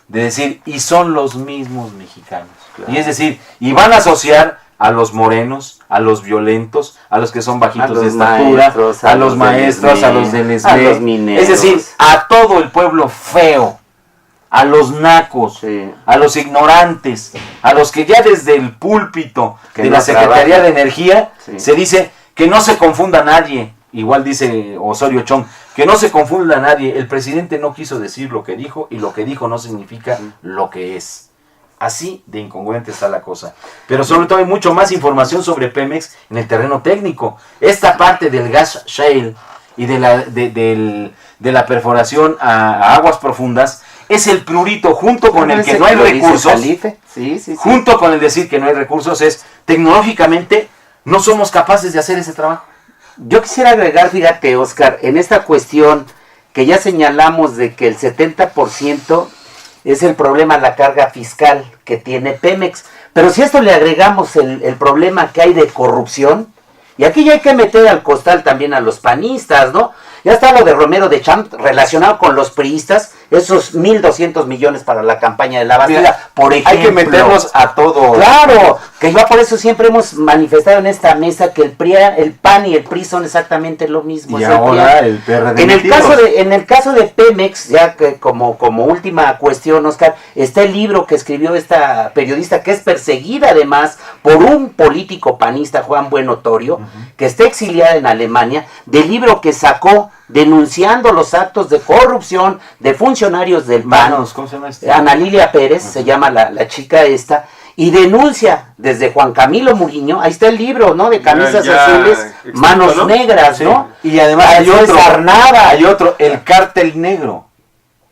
de decir, y son los mismos mexicanos. Claro. Y es decir, y van a asociar a los morenos, a los violentos, a los que son bajitos de estatura, a los maestros, a los del a los mineros. Es decir, a todo el pueblo feo, a los nacos, sí, a los ignorantes, a los que ya desde el púlpito que de la Secretaría de Energía, sí, se dice que no se confunda nadie. Igual dice Osorio Chong, que no se confunda nadie. El presidente no quiso decir lo que dijo, y lo que dijo no significa lo que es. Así de incongruente está la cosa. Pero sobre todo hay mucho más información sobre Pemex en el terreno técnico. Esta parte del gas shale y de la perforación a aguas profundas es el prurito, junto con el que no hay recursos. Sí. Junto con el decir que no hay recursos, es tecnológicamente no somos capaces de hacer ese trabajo. Yo quisiera agregar, fíjate, Oscar, en esta cuestión que ya señalamos de que el 70% es el problema, la carga fiscal que tiene Pemex. Pero si a esto le agregamos el problema que hay de corrupción, y aquí ya hay que meter al costal también a los panistas, ¿no? Ya está lo de Romero de Champs relacionado con los priistas, esos 1.200 millones para la campaña de la Bastida, Mira, por ejemplo. hay que meternos a todo. Claro, que yo por eso siempre hemos manifestado en esta mesa que el PAN y el PRI son exactamente lo mismo. Y es ahora PRI. el PRD. En el caso de Pemex, ya que como última cuestión, Oscar, está el libro que escribió esta periodista que es perseguida además por un político panista, Juan Buenotorio, que está exiliada en Alemania, del libro que sacó denunciando los actos de corrupción de funcionarios del PAN. ¿Cómo se llama este? Ana Lilia Pérez, se llama la chica esta, y denuncia desde Juan Camilo Muriño, ahí está el libro, ¿no? De camisas azules, extinto, manos ¿no? negras, Sí. ¿no? Y además Hay otro, el cártel negro.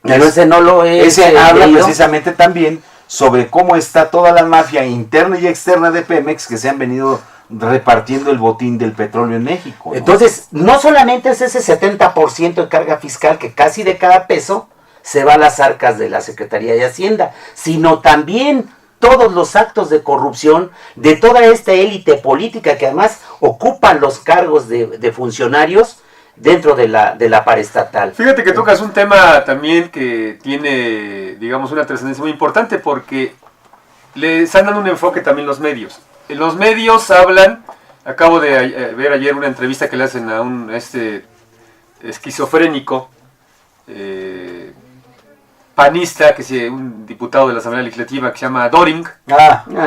Pero ese no lo es. Ese habla precisamente también sobre cómo está toda la mafia interna y externa de Pemex que se han venido repartiendo el botín del petróleo en México, ¿no? Entonces, no solamente es ese 70% de carga fiscal que casi de cada peso se va a las arcas de la Secretaría de Hacienda, sino también todos los actos de corrupción de toda esta élite política que además ocupan los cargos de funcionarios dentro de la paraestatal. Fíjate que tocas un tema también que tiene, digamos, una trascendencia muy importante porque le están dando un enfoque también los medios. Los medios hablan, acabo de ver ayer una entrevista que le hacen a un esquizofrénico panista, un diputado de la Asamblea Legislativa que se llama Doring,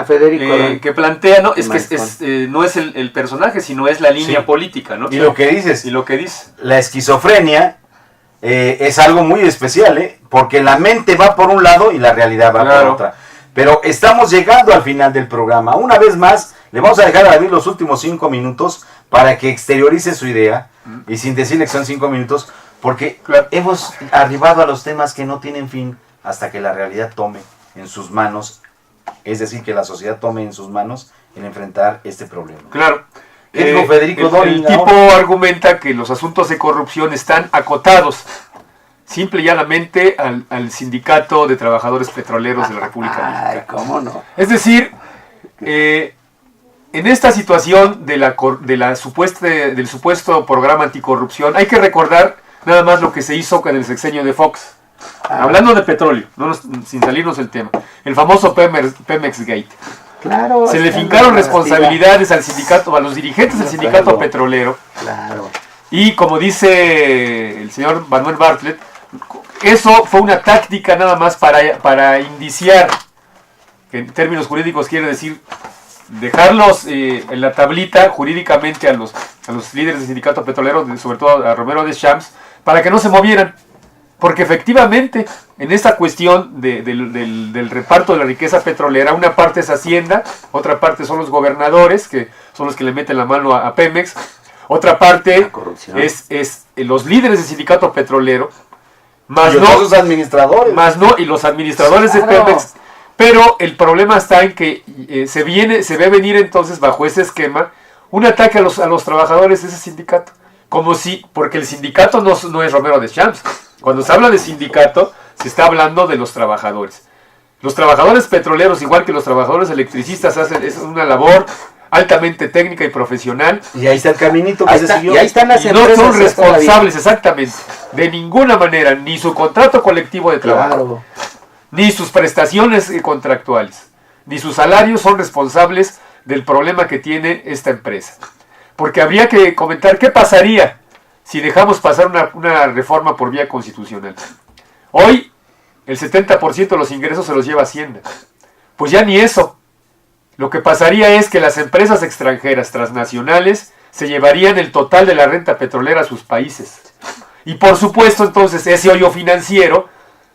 Federico. que plantea, no, no es el personaje, sino es la línea Sí. política, ¿no? Y lo que dices, Y lo que dice. la esquizofrenia es algo muy especial, porque la mente va por un lado y la realidad va por Claro. otra. Pero estamos llegando al final del programa. Una vez más, le vamos a dejar a David los últimos 5 minutos para que exteriorice su idea, y sin decirle que son 5 minutos, porque Claro. hemos arribado a los temas que no tienen fin hasta que la realidad tome en sus manos, es decir, que la sociedad tome en sus manos el enfrentar este problema. Claro. ¿Qué dijo Federico Doring El tipo ahora? argumenta que los asuntos de corrupción están acotados simple y llanamente al sindicato de trabajadores petroleros de la República Mexicana. Ay, cómo no. Es decir, en esta situación del supuesto programa anticorrupción, hay que recordar nada más lo que se hizo con el sexenio de Fox. Hablando de petróleo, sin salirnos del tema. El famoso Pemex Gate. Claro. Se le está en fincaron la responsabilidades al sindicato, a los dirigentes del sindicato Claro. petrolero. Claro. Y como dice el señor Manuel Bartlett, eso fue una táctica nada más para indiciar, que en términos jurídicos quiere decir dejarlos en la tablita jurídicamente a los líderes del sindicato petrolero, sobre todo a Romero de Champs, para que no se movieran. Porque efectivamente, en esta cuestión del reparto de la riqueza petrolera, una parte es Hacienda, otra parte son los gobernadores, que son los que le meten la mano a Pemex, otra parte La corrupción. es los líderes del sindicato petrolero, más Y no, todos sus administradores. y los administradores de Claro. Pemex. Pero el problema está en que se ve venir entonces bajo ese esquema un ataque a los trabajadores de ese sindicato. Porque el sindicato no es Romero de Champs. Cuando se habla de sindicato, se está hablando de los trabajadores. Los trabajadores petroleros, igual que los trabajadores electricistas, hacen una labor altamente técnica y profesional. Y ahí está el caminito que Ahí se está, siguió. y ahí están las Y no empresas. son todavía. responsables, exactamente, de ninguna manera, ni su contrato colectivo de trabajo, Claro. ni sus prestaciones contractuales, ni sus salarios son responsables del problema que tiene esta empresa. Porque habría que comentar qué pasaría si dejamos pasar una reforma por vía constitucional. Hoy, el 70% de los ingresos se los lleva Hacienda. Pues ya ni eso. Lo que pasaría es que las empresas extranjeras transnacionales se llevarían el total de la renta petrolera a sus países. Y por supuesto, entonces, ese hoyo financiero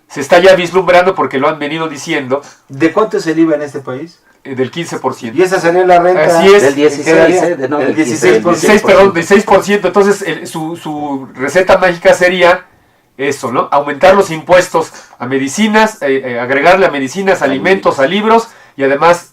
se está ya vislumbrando porque lo han venido diciendo, ¿De cuánto es el IVA en este país? del 15%. Y esa sería la renta. Así es. Del 16, del del 16%. 16%. Entonces, su receta mágica sería eso, ¿no? Aumentar los impuestos a medicinas, agregarle a medicinas, alimentos, a libros, y además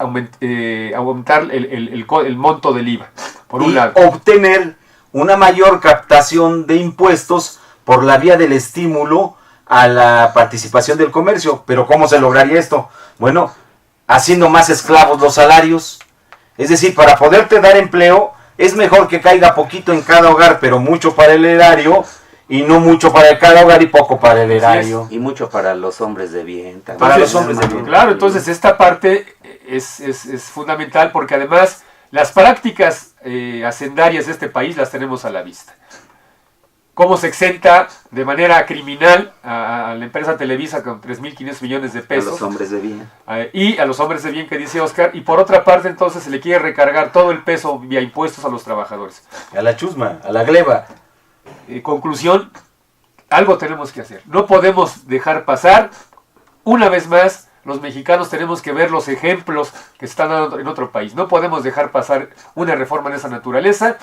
aumentar el monto del IVA, por un Y lado. obtener una mayor captación de impuestos por la vía del estímulo a la participación del comercio. Pero ¿cómo se lograría esto? Bueno, haciendo más esclavos los salarios. Es decir, para poderte dar empleo, es mejor que caiga poquito en cada hogar, pero mucho para el erario, y no mucho para cada hogar y poco para el erario. Y mucho para los hombres de bien también. Para los hombres de bien. Claro, entonces esta parte es fundamental porque además las prácticas hacendarias de este país las tenemos a la vista. Cómo se exenta de manera criminal a la empresa Televisa con 3.500 millones de pesos. A los hombres de bien. Y a los hombres de bien que dice Oscar. Y por otra parte entonces se le quiere recargar todo el peso vía impuestos a los trabajadores. A la chusma, a la gleba. Conclusión, algo tenemos que hacer. No podemos dejar pasar. Una vez más, los mexicanos tenemos que ver los ejemplos que están dando en otro país. No podemos dejar pasar una reforma de esa naturaleza.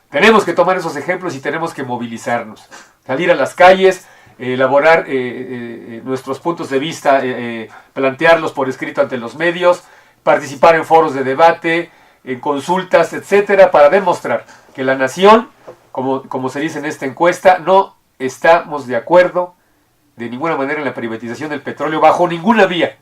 Tenemos que tomar esos ejemplos y tenemos que movilizarnos. Salir a las calles, elaborar nuestros puntos de vista, plantearlos por escrito ante los medios, participar en foros de debate, en consultas, etcétera, para demostrar que la nación, como se dice en esta encuesta, no estamos de acuerdo de ninguna manera en la privatización del petróleo bajo ninguna vía,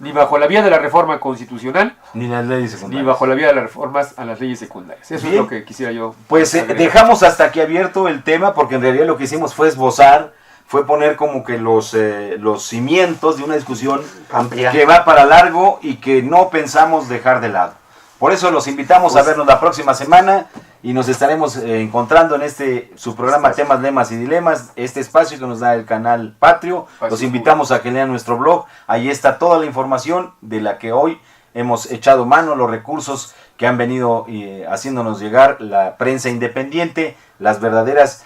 ni bajo la vía de la reforma constitucional, Ni las leyes ni secundarias. bajo la vía de las reformas a las leyes secundarias. Eso Bien. es lo que quisiera yo. Pues agregar. dejamos hasta aquí abierto el tema porque en realidad lo que hicimos fue esbozar, fue poner como que los cimientos de una discusión Amplia. que va para largo y que no pensamos dejar de lado. Por eso los invitamos a vernos la próxima semana y nos estaremos encontrando en su programa Temas, Lemas y Dilemas, este espacio que nos da el canal Patrio. Los invitamos a que lean nuestro blog, ahí está toda la información de la que hoy hemos echado mano, los recursos que han venido haciéndonos llegar la prensa independiente, las verdaderas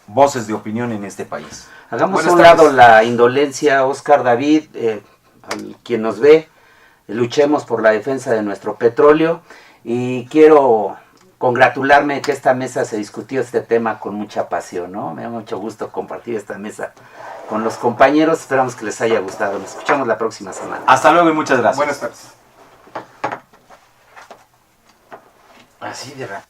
voces de opinión en este país. Hagamos a Buenas un tardes. lado la indolencia, Oscar, David, al quien nos ve, luchemos por la defensa de nuestro petróleo y quiero congratularme que esta mesa se discutió este tema con mucha pasión, ¿no? Me da mucho gusto compartir esta mesa con los compañeros, esperamos que les haya gustado, nos escuchamos la próxima semana. Hasta luego y muchas gracias. Buenas tardes. Así de rápido.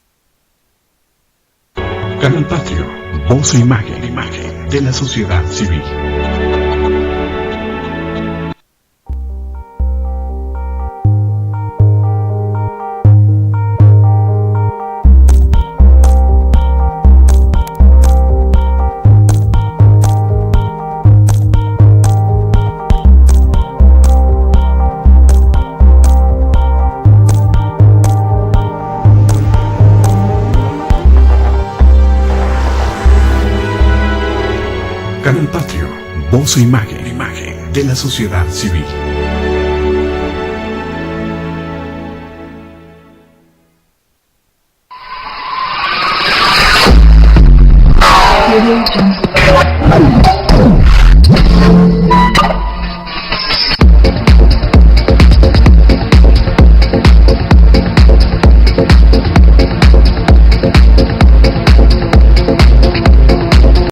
Canal Patrio, voz e imagen de la sociedad civil. Canal Patrio, voz e imagen de la sociedad civil.